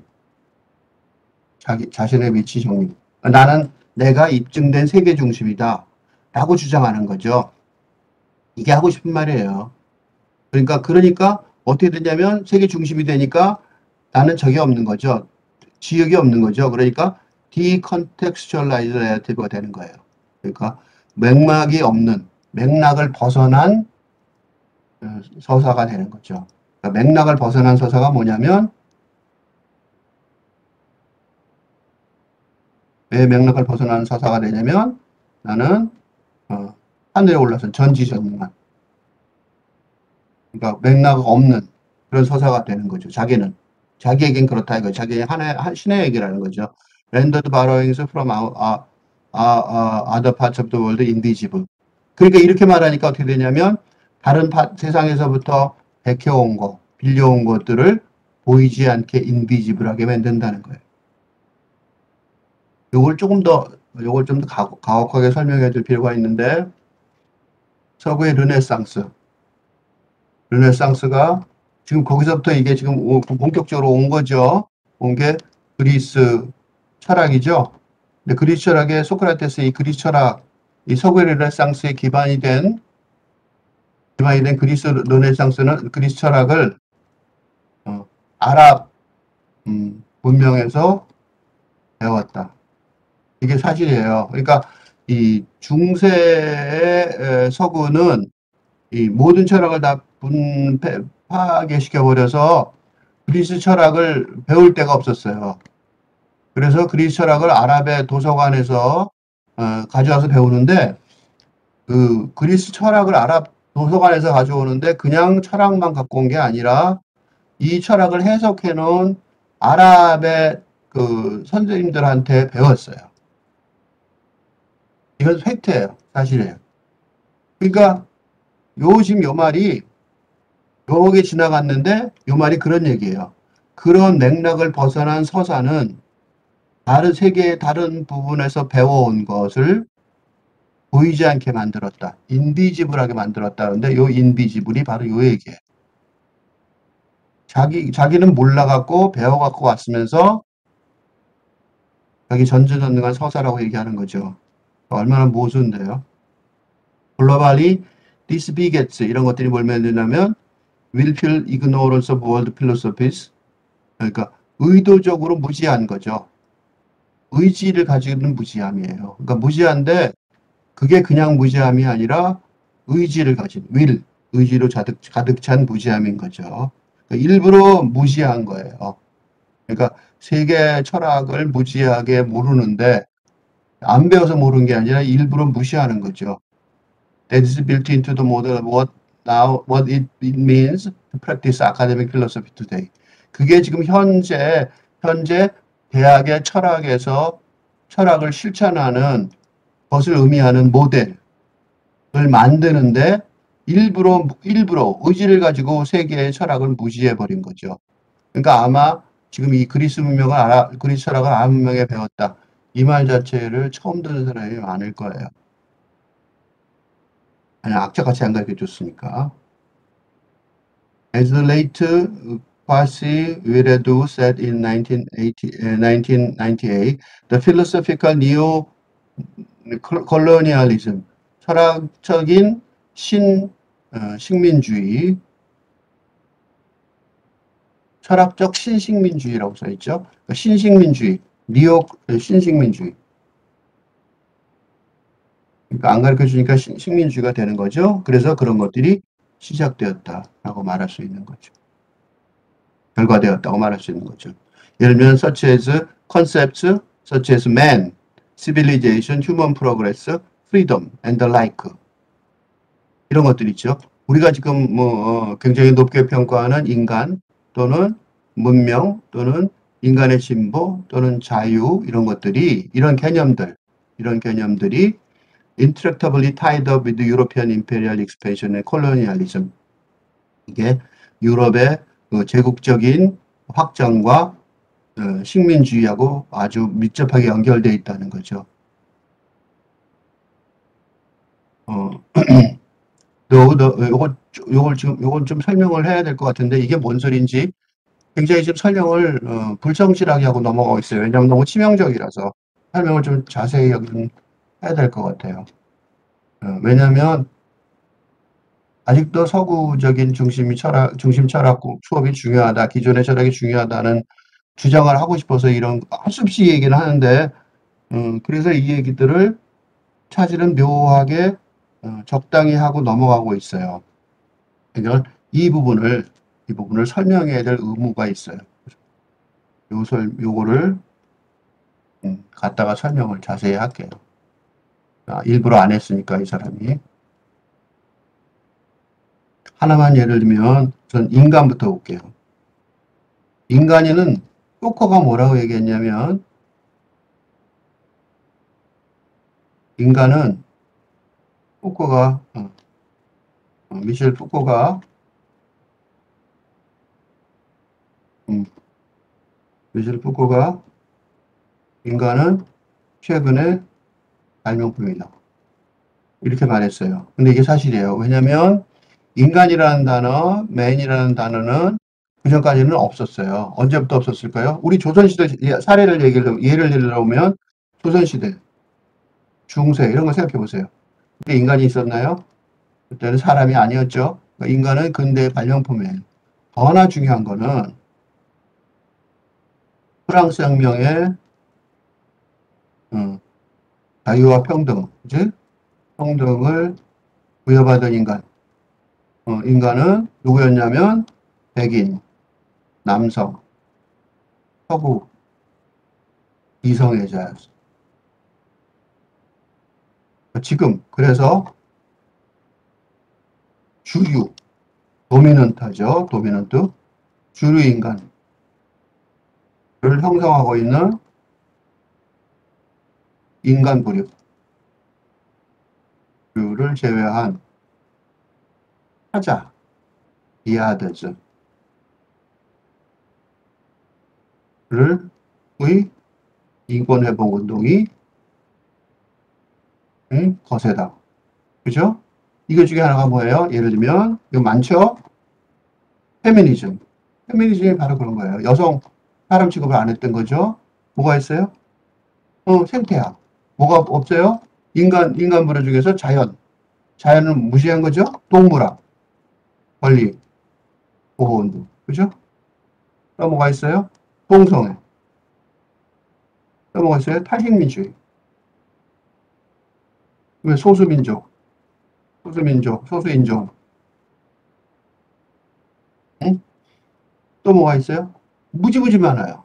자신의 위치 정리. 나는 내가 입증된 세계 중심이다 라고 주장하는 거죠. 이게 하고 싶은 말이에요. 그러니까 어떻게 되냐면 세계 중심이 되니까 나는 적이 없는 거죠. 지역이 없는 거죠. 그러니까 decontextualized narrative가 되는 거예요. 그러니까 맥락이 없는, 맥락을 벗어난 서사가 되는 거죠. 그러니까 맥락을 벗어난 서사가 뭐냐면 왜 맥락을 벗어나는 서사가 되냐면 나는 하늘에 올라선 전지전능한, 그러니까 맥락 없는 그런 서사가 되는 거죠. 자기에겐 그렇다 이거. 자기의 신의 얘기라는 거죠. Rendered borrowings from other parts of the world invisible. 그러니까 이렇게 말하니까 어떻게 되냐면 다른 세상에서부터 베껴온 거, 빌려온 것들을 보이지 않게 인비지블하게 만든다는 거예요. 요걸 좀 더 가혹하게 설명해 줄 필요가 있는데, 서구의 르네상스가 지금 거기서부터 이게 지금 본격적으로 온 거죠. 온 게 그리스 철학이죠. 근데 그리스 철학의 소크라테스 이 그리스 철학, 이 서구의 르네상스에 기반이 된 그리스 르네상스는 그리스 철학을 아랍 문명에서 배웠다. 이게 사실이에요. 그러니까 이 중세의 서구는 이 모든 철학을 다 파괴시켜버려서 그리스 철학을 배울 데가 없었어요. 그래서 그리스 철학을 아랍의 도서관에서 가져와서 배우는데, 그 그리스 철학을 아랍 도서관에서 가져오는데 그냥 철학만 갖고 온 게 아니라 이 철학을 해석해 놓은 아랍의 그 선생님들한테 배웠어요. 이건 팩트예요. 사실이에요. 그러니까 지금 요 말이 요게 지나갔는데 요 말이 그런 얘기예요. 그런 맥락을 벗어난 서사는 다른 세계의 다른 부분에서 배워온 것을 보이지 않게 만들었다. 인비지블하게 만들었다는데 요 인비지블이 바로 요 얘기예요. 자기는 몰라갖고 배워갖고 왔으면서 자기 전지전능한 서사라고 얘기하는 거죠. 얼마나 모순인데요. 글로벌리 this begets 이런 것들이 뭘 만드냐면 willful ignorance of world philosophies, 그러니까 의도적으로 무지한 거죠. 의지를 가지고 있는 무지함이에요. 그러니까 무지한데 그게 그냥 무지함이 아니라 의지를 가진 의지로 가득 찬 무지함인 거죠. 그러니까 일부러 무지한 거예요. 그러니까 세계 철학을 무지하게 모르는데 안 배워서 모르는 게 아니라 일부러 무시하는 거죠. That is built into the model of what it means to practice academic philosophy today. 그게 지금 현재 대학의 철학에서 철학을 실천하는 것을 의미하는 모델을 만드는데 일부러 의지를 가지고 세계의 철학을 무시해 버린 거죠. 그러니까 아마 지금 이 그리스 철학을 아랍 문명에 배웠다. 이 말 자체를 처음 듣는 사람이 많을 거예요. 아니, 악착같이 안 가르쳐 줬으니까. As the late Kwasi Wiredu said in 1998, the philosophical neo-colonialism, 철학적인 식민주의, 철학적 신식민주의라고 써있죠. 신식민주의, 신식민주의. 그러니까 안 가르쳐 주니까 식민주의가 되는 거죠. 그래서 그런 것들이 시작되었다라고 말할 수 있는 거죠. 결과되었다고 말할 수 있는 거죠. 예를 들면 such as concepts such as man, civilization, human progress, freedom and the like. 이런 것들 있죠. 우리가 지금 굉장히 높게 평가하는 인간 또는 문명 또는 인간의 진보 또는 자유 이런 것들이 이런 개념들이 intractably tied up with European imperial expansion and colonialism. 이게 유럽의 제국적인 확장과 식민주의하고 아주 밀접하게 연결되어 있다는 거죠. 요걸 좀 설명을 해야 될 것 같은데 이게 뭔 소리인지 굉장히 지금 설명을 불성실하게 하고 넘어가고 있어요. 왜냐하면 너무 치명적이라서 설명을 좀 자세히 여기 해야 될 것 같아요. 왜냐하면 아직도 서구적인 중심 철학 수업이 중요하다, 기존의 철학이 중요하다는 주장을 하고 싶어서 이런 할 수 없이 얘기를 하는데, 그래서 이 얘기들을 사실은 묘하게 적당히 하고 넘어가고 있어요. 그러니까 이 부분을 설명해야 될 의무가 있어요. 요거를 갖다가 설명을 자세히 할게요. 일부러 안 했으니까 이 사람이. 하나만 예를 들면 전 인간부터 볼게요. 인간이는 포커가 뭐라고 얘기했냐면 인간은 포커가 미셸 푸코가 인간은 최근의 발명품이다. 이렇게 말했어요. 근데 이게 사실이에요. 왜냐하면 인간이라는 단어, 맨이라는 단어는 그전까지는 없었어요. 언제부터 없었을까요? 우리 조선시대 예를 들어보면 조선시대, 중세 이런 거 생각해 보세요. 그때 인간이 있었나요? 그때는 사람이 아니었죠. 그러니까 인간은 근대의 발명품이에요. 더나 중요한 거는 프랑스 혁명의 자유와 평등, 그치? 평등을 부여받은 인간. 인간은 누구였냐면 백인, 남성, 서구, 이성애자였어. 지금 그래서 주류, 도미넌트죠. 도미넌트. 주류 인간을 형성하고 있는 인간 부류를 제외한 타자, 디아드즈의 인권회복 운동이 거세다. 그죠? 이거 중에 하나가 뭐예요? 예를 들면 이거 많죠? 페미니즘. 페미니즘이 바로 그런 거예요. 여성 사람 취급을 안 했던 거죠. 뭐가 있어요? 생태학. 뭐가 없어요? 인간부류 중에서 자연을 무시한 거죠? 동물학, 권리, 보호운동. 그죠? 또 뭐가 있어요? 동성애. 또 뭐가 있어요? 탈식민주의. 소수민족, 소수인종. 응? 또 뭐가 있어요? 무지무지 많아요.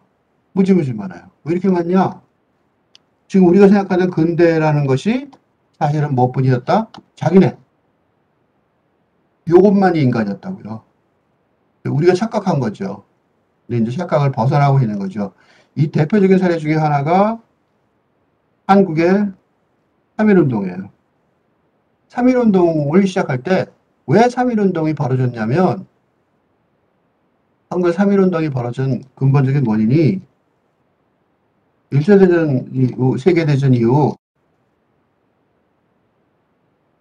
무지무지 많아요. 왜 이렇게 많냐? 지금 우리가 생각하는 근대라는 것이 사실은 무엇뿐이었다? 자기네. 요것만이 인간이었다고요. 우리가 착각한 거죠. 근데 이제 착각을 벗어나고 있는 거죠. 이 대표적인 사례 중에 하나가 한국의 3.1운동이에요. 3.1운동을 시작할 때 왜 3.1운동이 벌어졌냐면 한국의 3.1운동이 벌어진 근본적인 원인이 1차 대전 이후, 세계대전 이후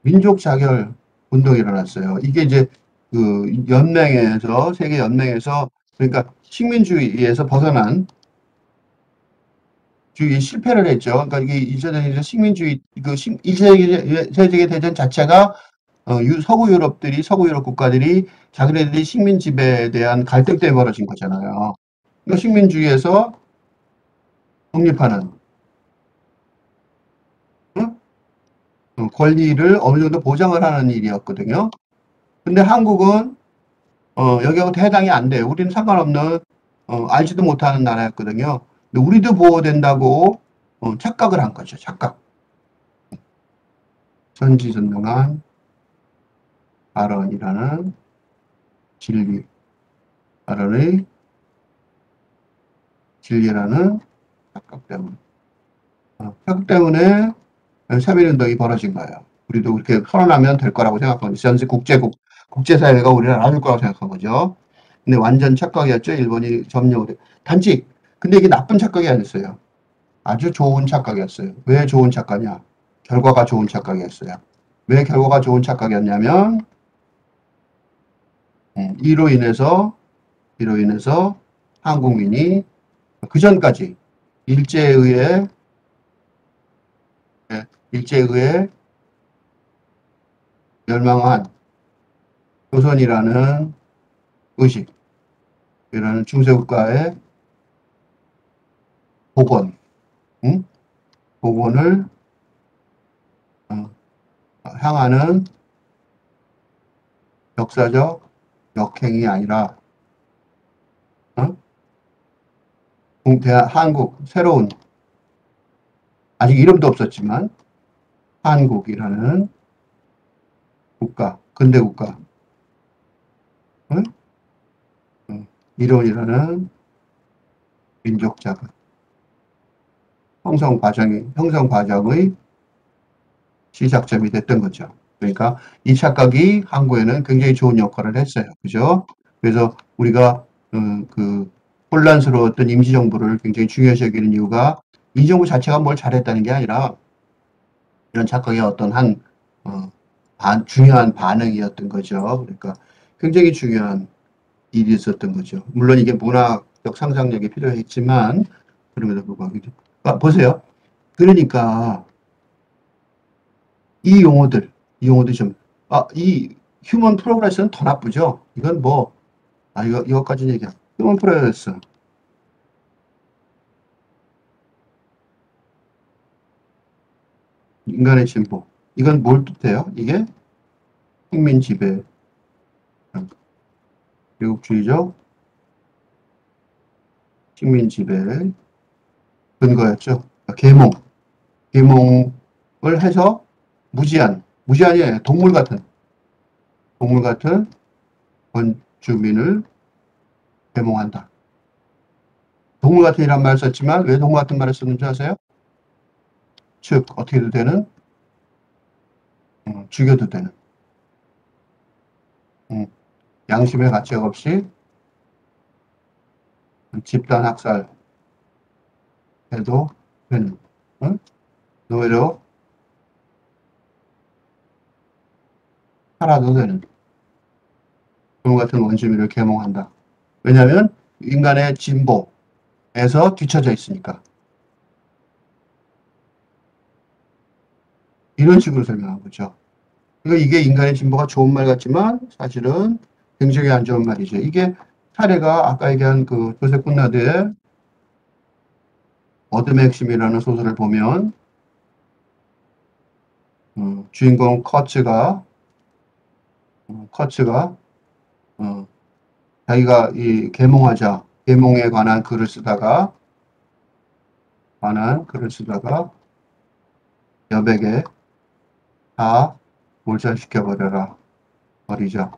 민족 자결 운동이 일어났어요. 이게 이제 세계 연맹에서 그러니까 식민주의에서 벗어난 주의 실패를 했죠. 그러니까 이게 2차 대전에서 식민주의, 1차 세계대전 자체가 서구 유럽 국가들이 자기네들이 식민 지배에 대한 갈등 때문에 벌어진 거잖아요. 그러니까 식민주의에서 독립하는 권리를 어느 정도 보장을 하는 일이었거든요. 근데 한국은 여기하고 해당이 안 돼요. 우리는 상관없는 알지도 못하는 나라였거든요. 근데 우리도 보호된다고 착각을 한 거죠. 착각. 전지전능한 발언이라는 진리, 발언의 진리라는 착각 때문에. 착각 때문에 3.1운동이 벌어진 거예요. 우리도 그렇게 선언하면 될 거라고 생각하고, 전세 국제사회가 우리를 알아줄 거라고 생각한 거죠. 근데 완전 착각이었죠. 일본이 점령을. 단지, 근데 이게 나쁜 착각이 아니었어요. 아주 좋은 착각이었어요. 왜 좋은 착각이냐? 결과가 좋은 착각이었어요. 왜 결과가 좋은 착각이었냐면, 이로 인해서 한국민이 그 전까지 일제에 의해 멸망한 조선이라는 의식, 이라는 중세국가의 복원, 복원을 향하는 역사적 역행이 아니라 한국, 새로운, 아직 이름도 없었지만 한국이라는 국가, 근대 국가, 이론이라는 민족 자극, 형성 과정의 시작점이 됐던 거죠. 그러니까 이 착각이 한국에는 굉장히 좋은 역할을 했어요. 그죠? 그래서 우리가 그 혼란스러웠던 임시정부를 굉장히 중요시 여기는 이유가 이 정부 자체가 뭘 잘했다는 게 아니라 이런 착각의 어떤 중요한 반응이었던 거죠. 그러니까 굉장히 중요한 일이 있었던 거죠. 물론 이게 문학적 상상력이 필요했지만 그럼에도 불구하고 보세요. 그러니까 이 용어들 좀 이 휴먼 프로그레스는 더 나쁘죠. 이건 뭐 이거까지는 얘기야. 휴먼 프로그레스 인간의 진보. 이건 뭘 뜻해요? 이게 식민 지배, 미국주의적 식민 지배의 근거였죠. 계몽을 해서 무지한이 동물 같은 원주민을 계몽한다. 동물 같은이란 말을 썼지만 왜 동물 같은 말을 썼는지 아세요? 즉 어떻게도 되는 죽여도 되는 양심의 가책 없이 집단 학살 해도 되는 노예로 살아도 되는 동물 같은 원주민을 계몽한다. 왜냐하면 인간의 진보에서 뒤처져 있으니까. 이런 식으로 설명한 거죠. 그러니까 이게 인간의 진보가 좋은 말 같지만 사실은 굉장히 안 좋은 말이죠. 이게 사례가 아까 얘기한 그 조세 콘라드의 어둠의 핵심이라는 소설을 보면 주인공 커츠가 자기가 이 계몽에 관한 글을 쓰다가 여백에 다 버리자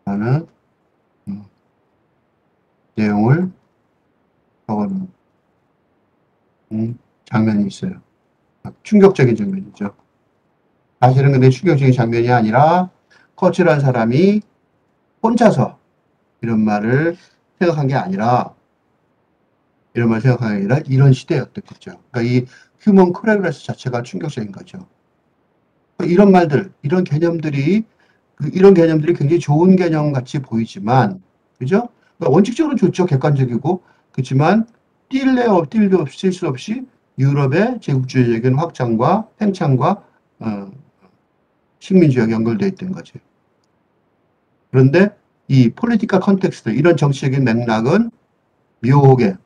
라는 내용을 적어놓은 장면이 있어요. 충격적인 장면이죠. 사실은 근데 충격적인 장면이 아니라 커츠라는 사람이 혼자서 이런 말을 생각한 게 아니라 이런 시대였던 거죠. 그러니까 이 휴먼 프로그레스 자체가 충격적인 거죠. 이런 말들, 이런 개념들이 굉장히 좋은 개념 같이 보이지만, 그죠? 그러니까 원칙적으로 좋죠. 객관적이고. 그렇지만, 뛸 수 없이 유럽의 제국주의적인 확장과 팽창과, 식민주의가 연결되어 있던 거죠. 그런데 이 폴리티컬 컨텍스트, 이런 정치적인 맥락은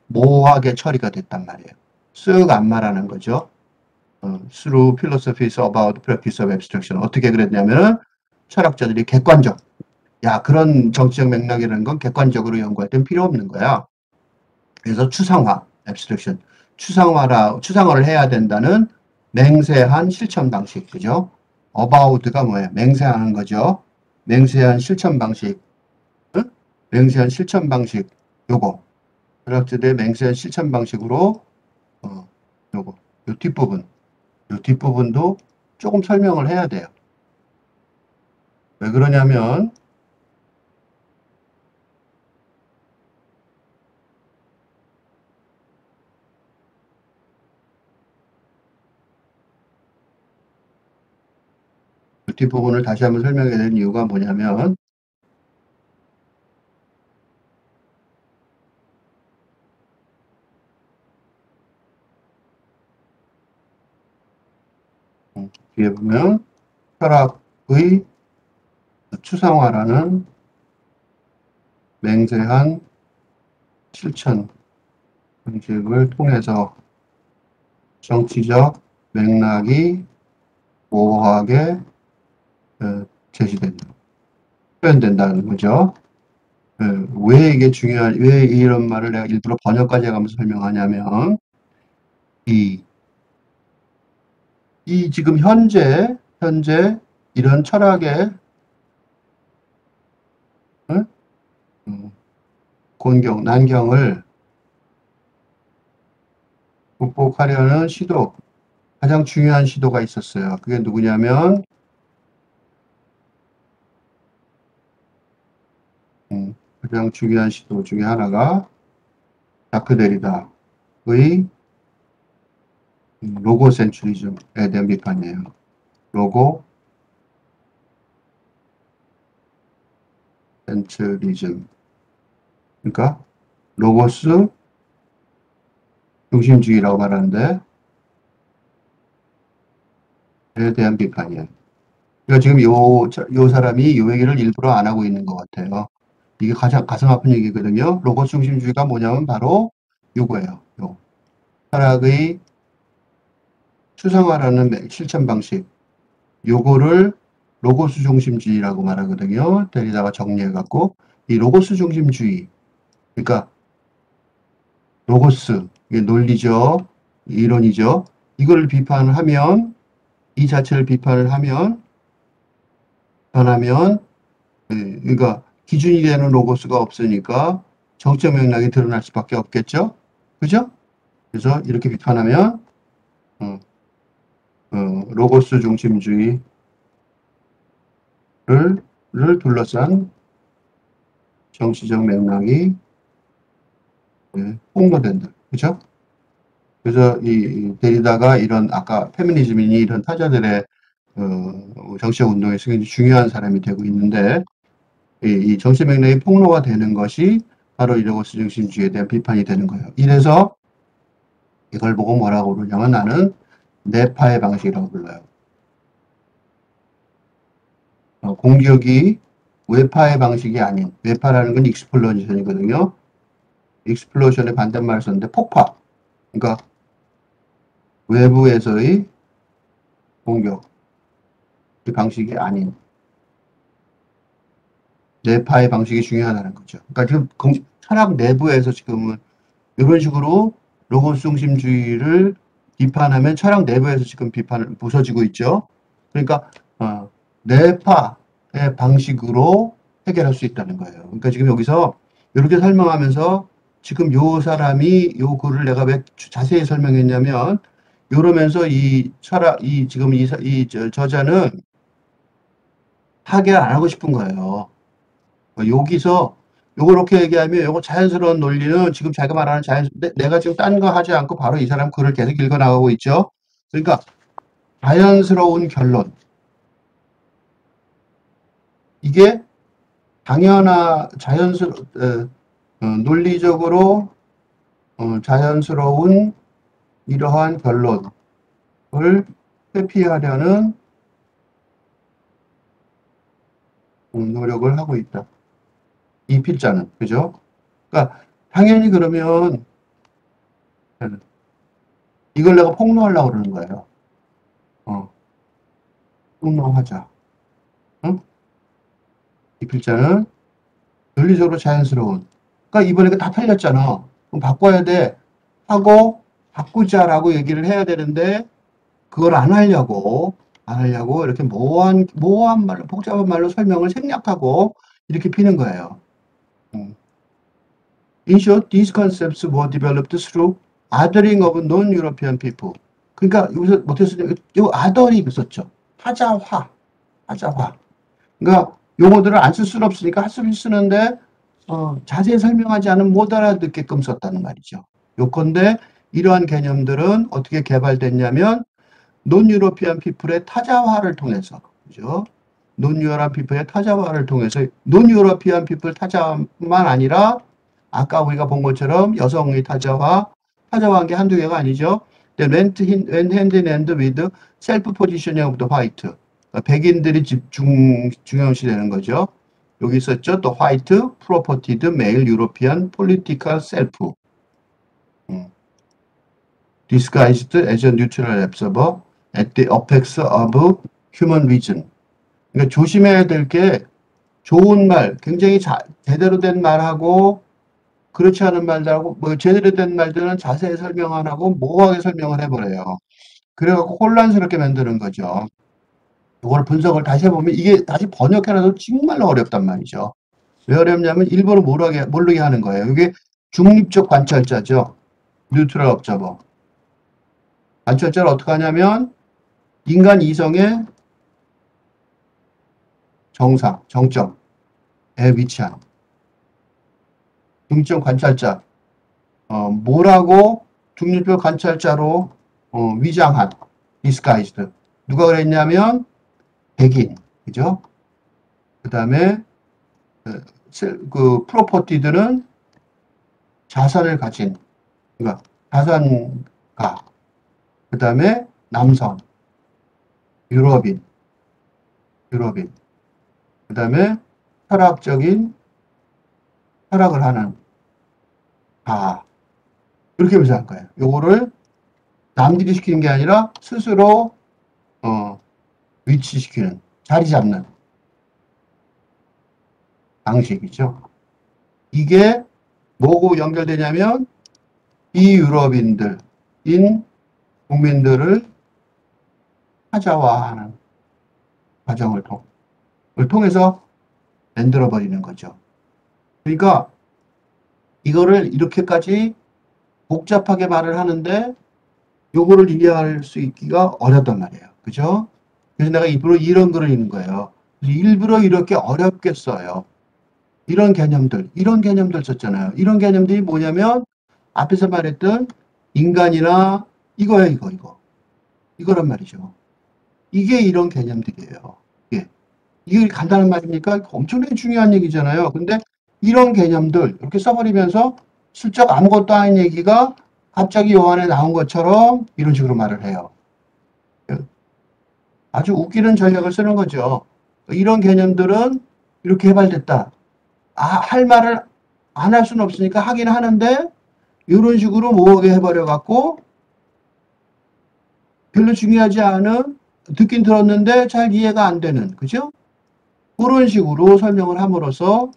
모호하게 처리가 됐단 말이에요. 쓱 안 말하는 거죠. through philosophies about practice of abstraction. 어떻게 그랬냐면은 철학자들이 그런 정치적 맥락이라는 건 객관적으로 연구할 땐 필요 없는 거야. 그래서 추상화, abstraction. 추상화를 해야 된다는 맹세한 실천 방식, 그죠? about가 뭐예요? 맹세하는 거죠. 맹세한 실천 방식, 응? 맹세한 실천 방식, 요거. 철학자들의 맹세한 실천 방식으로, 요거. 요 뒷부분. 요 뒷부분도 조금 설명을 해야 돼요. 왜 그러냐면, 요 뒷부분을 다시 한번 설명해야 되는 이유가 뭐냐면, 뒤에 보면, 철학의 추상화라는 맹세한 실천 방식을 통해서 정치적 맥락이 모호하게 제시된다. 표현된다는 거죠. 왜 이게 왜 이런 말을 내가 일부러 번역까지 해가면서 설명하냐면, 이 지금 현재 이런 철학의 응? 곤경, 난경을 극복하려는 시도, 가장 중요한 시도가 있었어요. 그게 누구냐면, 가장 중요한 시도 중에 하나가 자크 데리다의 로고센트리즘에 대한 비판이에요. 로고 센트리즘. 그러니까 로고스 중심주의라고 말하는데 에 대한 비판이에요. 그러니까 지금 요 사람이 요 얘기를 일부러 안 하고 있는 것 같아요. 이게 가장 가슴 아픈 얘기거든요. 로고스 중심주의가 뭐냐면 바로 요거예요. 요. 철학의 추상화라는 실천 방식. 요거를 로고스 중심주의라고 말하거든요. 데리다가 정리해갖고 이 로고스 중심주의, 그러니까 로고스, 이게 논리죠, 이론이죠. 이걸 비판을 하면, 이 자체를 비판을 하면, 변하면, 그러니까 기준이 되는 로고스가 없으니까 정적 맥락이 드러날 수밖에 없겠죠. 그죠? 그래서 이렇게 비판하면 어, 로고스 중심주의를 둘러싼 정치적 맥락이 폭로된다. 그죠? 그래서 이 데리다가 이런 아까 페미니즘이니 이런 타자들의 정치적 운동에서 굉장히 중요한 사람이 되고 있는데 이 정치 맥락이 폭로가 되는 것이 바로 이 로고스 중심주의에 대한 비판이 되는 거예요. 이래서 이걸 보고 뭐라고 부르냐면 나는 내파의 방식이라고 불러요. 공격이 외파의 방식이 아닌, 외파라는 건 익스플로전이거든요. 익스플로전의 반대말을 썼는데 폭파. 그러니까 외부에서의 공격, 그 방식이 아닌 내파의 방식이 중요하다는 거죠. 그러니까 지금 철학 내부에서 지금은 이런 식으로 로고스 중심주의를 비판하면 철학 내부에서 지금 비판을 부서지고 있죠. 그러니까 내파의 방식으로 해결할 수 있다는 거예요. 그러니까 지금 여기서 이렇게 설명하면서 지금 요 사람이 요 글을 내가 왜 자세히 설명했냐면 이러면서 이 철학 지금 저자는 타결 안 하고 싶은 거예요. 여기서 요렇게 얘기하면 요거 자연스러운 논리는 지금 자기가 말하는 내가 지금 딴 거 하지 않고 바로 이 사람 글을 계속 읽어 나가고 있죠. 그러니까 자연스러운 결론. 이게 논리적으로 자연스러운 이러한 결론을 회피하려는 노력을 하고 있다. 이 필자는, 그죠? 그러니까 당연히 그러면 이걸 내가 폭로하려고 그러는 거예요. 폭로하자. 응? 이 필자는 논리적으로 자연스러운. 그러니까 이번에 다 틀렸잖아. 그럼 바꿔야 돼. 하고 바꾸자라고 얘기를 해야 되는데 그걸 안 하려고 안 하려고 이렇게 모호한 말로, 복잡한 말로 설명을 생략하고 이렇게 피는 거예요. In short, these concepts were developed through othering of non-European people. 그러니까 여기서 못했으면 이 othering 썼죠. 타자화. 그러니까 용어들을 안 쓸 수는 없으니까 할 수는 쓰는데 자세히 설명하지 않으면 못 알아듣게끔 썼다는 말이죠. 요컨대 이러한 개념들은 어떻게 개발됐냐면 논유로피안 피플의 타자화를 통해서, 그죠? 논유로피안 피플의 타자화를 통해서, 논유로피안 피플 타자만 아니라 아까 우리가 본 것처럼 여성의 타자화한 게 한두 개가 아니죠. went hand in hand with self positioning of the white. 백인들이 중요시 되는 거죠. 여기 있었죠. 또 white propertied male European political self. disguised as a neutral observer at the apex of human reason. 그러니까 조심해야 될 게 좋은 말, 굉장히 제대로 된 말하고 그렇지 않은 말들하고 뭐 제대로 된 말들은 자세히 설명 안 하고 모호하게 설명을 해버려요. 그래갖고 혼란스럽게 만드는 거죠. 이걸 분석을 다시 해보면 이게 다시 번역해놔도 정말로 어렵단 말이죠. 왜 어렵냐면 일부러 모르게 하는 거예요. 이게 중립적 관찰자죠. 뉴트럴 업저버. 관찰자를 어떻게 하냐면 인간 이성의 정점에 위치한 중립적 관찰자, 뭐라고 중립적 관찰자로 위장한 disguised. 누가 그랬냐면 백인, 그죠? 그 다음에 그 프로퍼티들은 자산을 가진, 그러니까 자산가, 그 다음에 남성, 유럽인, 그 다음에 철학을 하는 이렇게 묘사한 거예요. 요거를 남들이 시키는 게 아니라 스스로 위치시키는, 자리 잡는 방식이죠. 이게 뭐고 연결되냐면 비유럽인들인 국민들을 타자화하는 과정을 통해서 만들어버리는 거죠. 그러니까 이거를 이렇게까지 복잡하게 말을 하는데 요거를 이해할 수 있기가 어렵단 말이에요. 그죠? 그래서 내가 일부러 이런 글을 읽는 거예요. 일부러 이렇게 어렵게 써요. 이런 개념들 썼잖아요. 이런 개념들이 뭐냐면 앞에서 말했던 인간이나 이거란 말이죠. 이게 이런 개념들이에요. 이게 간단한 말입니까? 엄청나게 중요한 얘기잖아요. 근데 이런 개념들 이렇게 써버리면서 슬쩍 아무것도 아닌 얘기가 갑자기 요 안에 나온 것처럼 이런 식으로 말을 해요. 아주 웃기는 전략을 쓰는 거죠. 이런 개념들은 이렇게 개발됐다. 할 말을 안 할 수는 없으니까 하긴 하는데 이런 식으로 모호하게 해버려갖고 별로 중요하지 않은, 듣긴 들었는데 잘 이해가 안 되는, 그죠? 그런 식으로 설명을 함으로써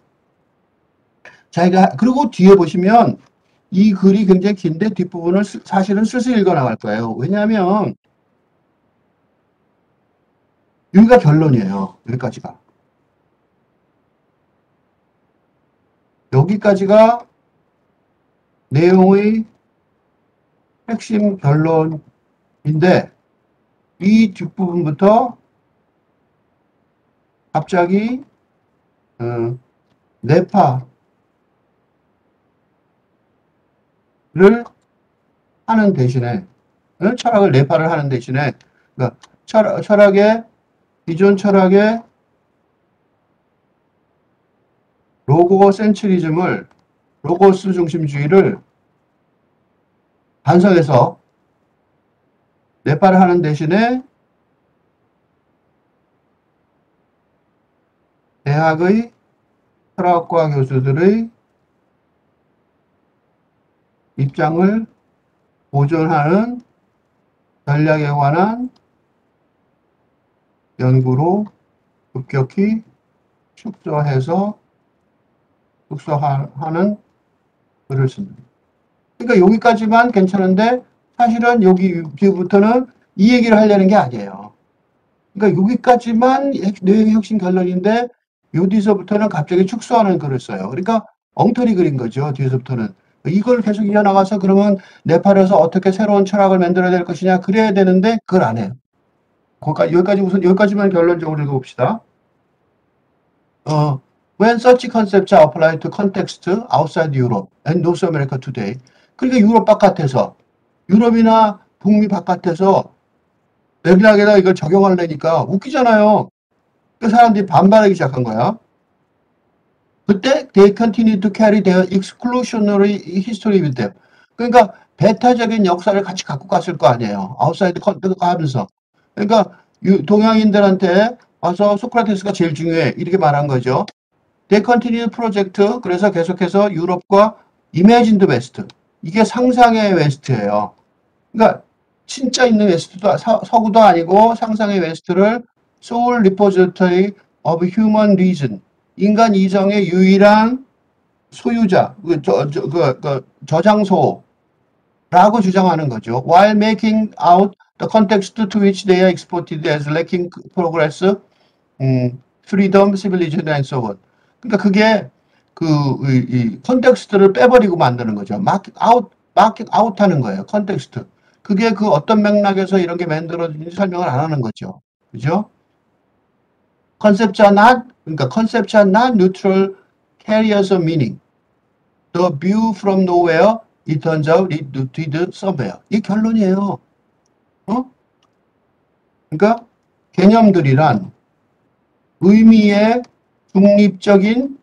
그리고 뒤에 보시면 이 글이 굉장히 긴데 뒷부분을 사실은 슬슬 읽어 나갈 거예요. 왜냐하면 여기가 결론이에요. 여기까지가 내용의 핵심 결론인데 이 뒷부분부터 갑자기 내파를 하는 대신에 철학을 내파를 하는 대신에 그러니까 기존 철학의 로고스 중심주의를 반성해서 내파를 하는 대신에 대학의 철학과 교수들의 입장을 보존하는 전략에 관한 연구로 급격히 축소하는 글을 씁니다. 그러니까 여기까지만 괜찮은데 사실은 여기 뒤부터는 이 얘기를 하려는 게 아니에요. 그러니까 여기까지만 내용의 핵심 결론인데 요 뒤서부터는 갑자기 축소하는 글을 써요. 그러니까 엉터리 글인 거죠. 뒤에서부터는. 이걸 계속 이어나가서 그러면 네팔에서 어떻게 새로운 철학을 만들어야 될 것이냐 그래야 되는데 그걸 안 해요. 여기까지 우선 여기까지만 결론적으로 읽어봅시다. When such concepts are applied to context outside Europe and North America today. 그러니까 유럽 바깥에서 유럽이나 북미 바깥에서 맥락에다 이걸 적용하려니까 웃기잖아요. 그 사람들이 반발하기 시작한 거야. 그때 they continue to carry their exclusionary history with them. 그러니까 배타적인 역사를 같이 갖고 갔을 거 아니에요. 아웃사이드 컨택 하면서. 그러니까 동양인들한테 와서 소크라테스가 제일 중요해. 이렇게 말한 거죠. They continue 프로젝트. 그래서 계속해서 유럽과 Imagine the West. 이게 상상의 웨스트예요. 그러니까 진짜 있는 웨스트도 서구도 아니고 상상의 웨스트를 Sole Repository of Human Reason. 인간 이성의 유일한 소유자, 저장소라고 주장하는 거죠. While making out the context to which they are exported as lacking progress, freedom, civilization, and so on. 그러니까 그게 이 컨텍스트를 빼버리고 만드는 거죠. 마켓 아웃 하는 거예요. 컨텍스트. 그게 그 어떤 맥락에서 이런 게 만들어진지 설명을 안 하는 거죠. 그죠? Concepts are not neutral carriers of meaning. The view from nowhere, it turns out it rooted somewhere. 이 결론이에요. 그러니까 개념들이란 의미의 중립적인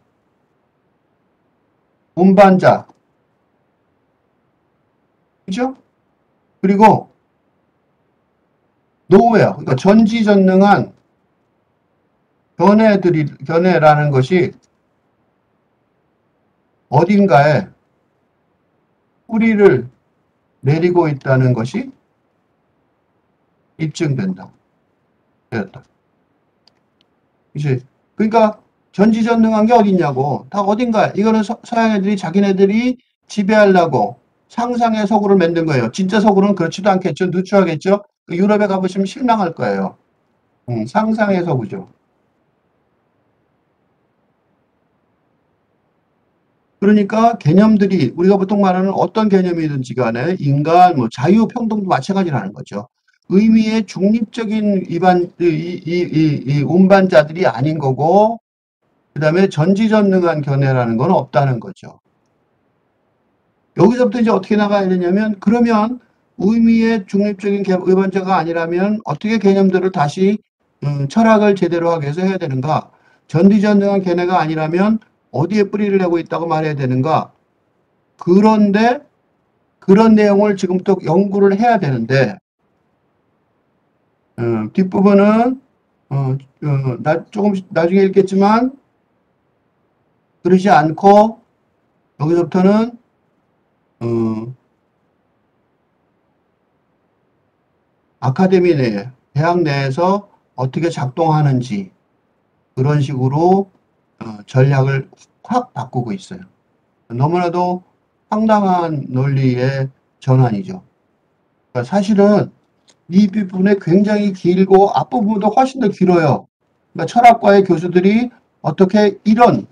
운반자. 그죠? 그리고 nowhere, 그러니까 전지전능한 견해라는 것이 어딘가에 뿌리를 내리고 있다는 것이 입증된다. 되었다. 그치? 그러니까 전지전능한 게 어딨냐고. 다 어딘가에. 이거는 서양 애들이 자기네들이 지배하려고 상상의 서구를 만든 거예요. 진짜 서구는 그렇지도 않겠죠. 누추하겠죠. 유럽에 가보시면 실망할 거예요. 상상의 서구죠. 그러니까 개념들이 우리가 보통 말하는 어떤 개념이든지 간에 인간, 자유, 평등도 마찬가지라는 거죠. 의미의 중립적인 운반자들이 아닌 거고 그 다음에 전지전능한 견해라는 건 없다는 거죠. 여기서부터 이제 어떻게 나가야 되냐면 그러면 의미의 중립적인 운반자가 아니라면 어떻게 개념들을 다시 철학을 제대로 하기 위해서 해야 되는가. 전지전능한 견해가 아니라면 어디에 뿌리를 내고 있다고 말해야 되는가? 그런데 그런 내용을 지금부터 연구를 해야 되는데 뒷부분은 조금 나중에 읽겠지만 그러지 않고 여기서부터는 아카데미 내 대학 내에서 어떻게 작동하는지 그런 식으로 전략을 확 바꾸고 있어요. 너무나도 황당한 논리의 전환이죠. 그러니까 사실은 이 부분에 굉장히 길고 앞부분도 훨씬 더 길어요. 그러니까 철학과의 교수들이 어떻게 이런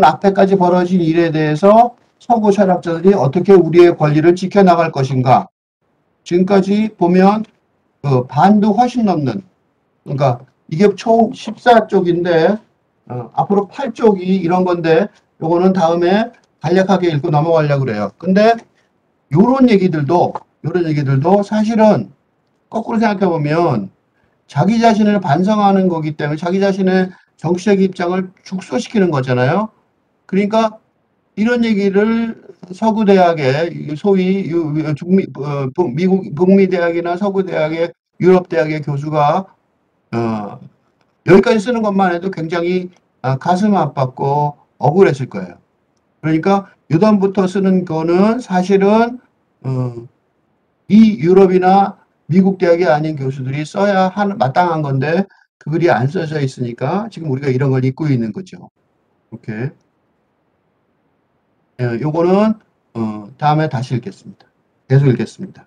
앞에까지 벌어진 일에 대해서 서구 철학자들이 어떻게 우리의 권리를 지켜나갈 것인가. 지금까지 보면 반도 훨씬 넘는, 그러니까 이게 총 14쪽인데 앞으로 8쪽이 이런 건데 요거는 다음에 간략하게 읽고 넘어가려고 그래요. 근데 요런 얘기들도 사실은 거꾸로 생각해 보면 자기 자신을 반성하는 거기 때문에 자기 자신의 정치적 입장을 축소시키는 거잖아요. 그러니까 이런 얘기를 서구 대학의 소위 미국 북미 대학이나 서구 대학의 유럽 대학의 교수가 여기까지 쓰는 것만 해도 굉장히 가슴 아팠고 억울했을 거예요. 그러니까 유단부터 쓰는 거는 사실은 이 유럽이나 미국 대학이 아닌 교수들이 써야 마땅한 건데 그 글이 안 써져 있으니까 지금 우리가 이런 걸 읽고 있는 거죠. 오케이. 요거는 다음에 다시 읽겠습니다. 계속 읽겠습니다.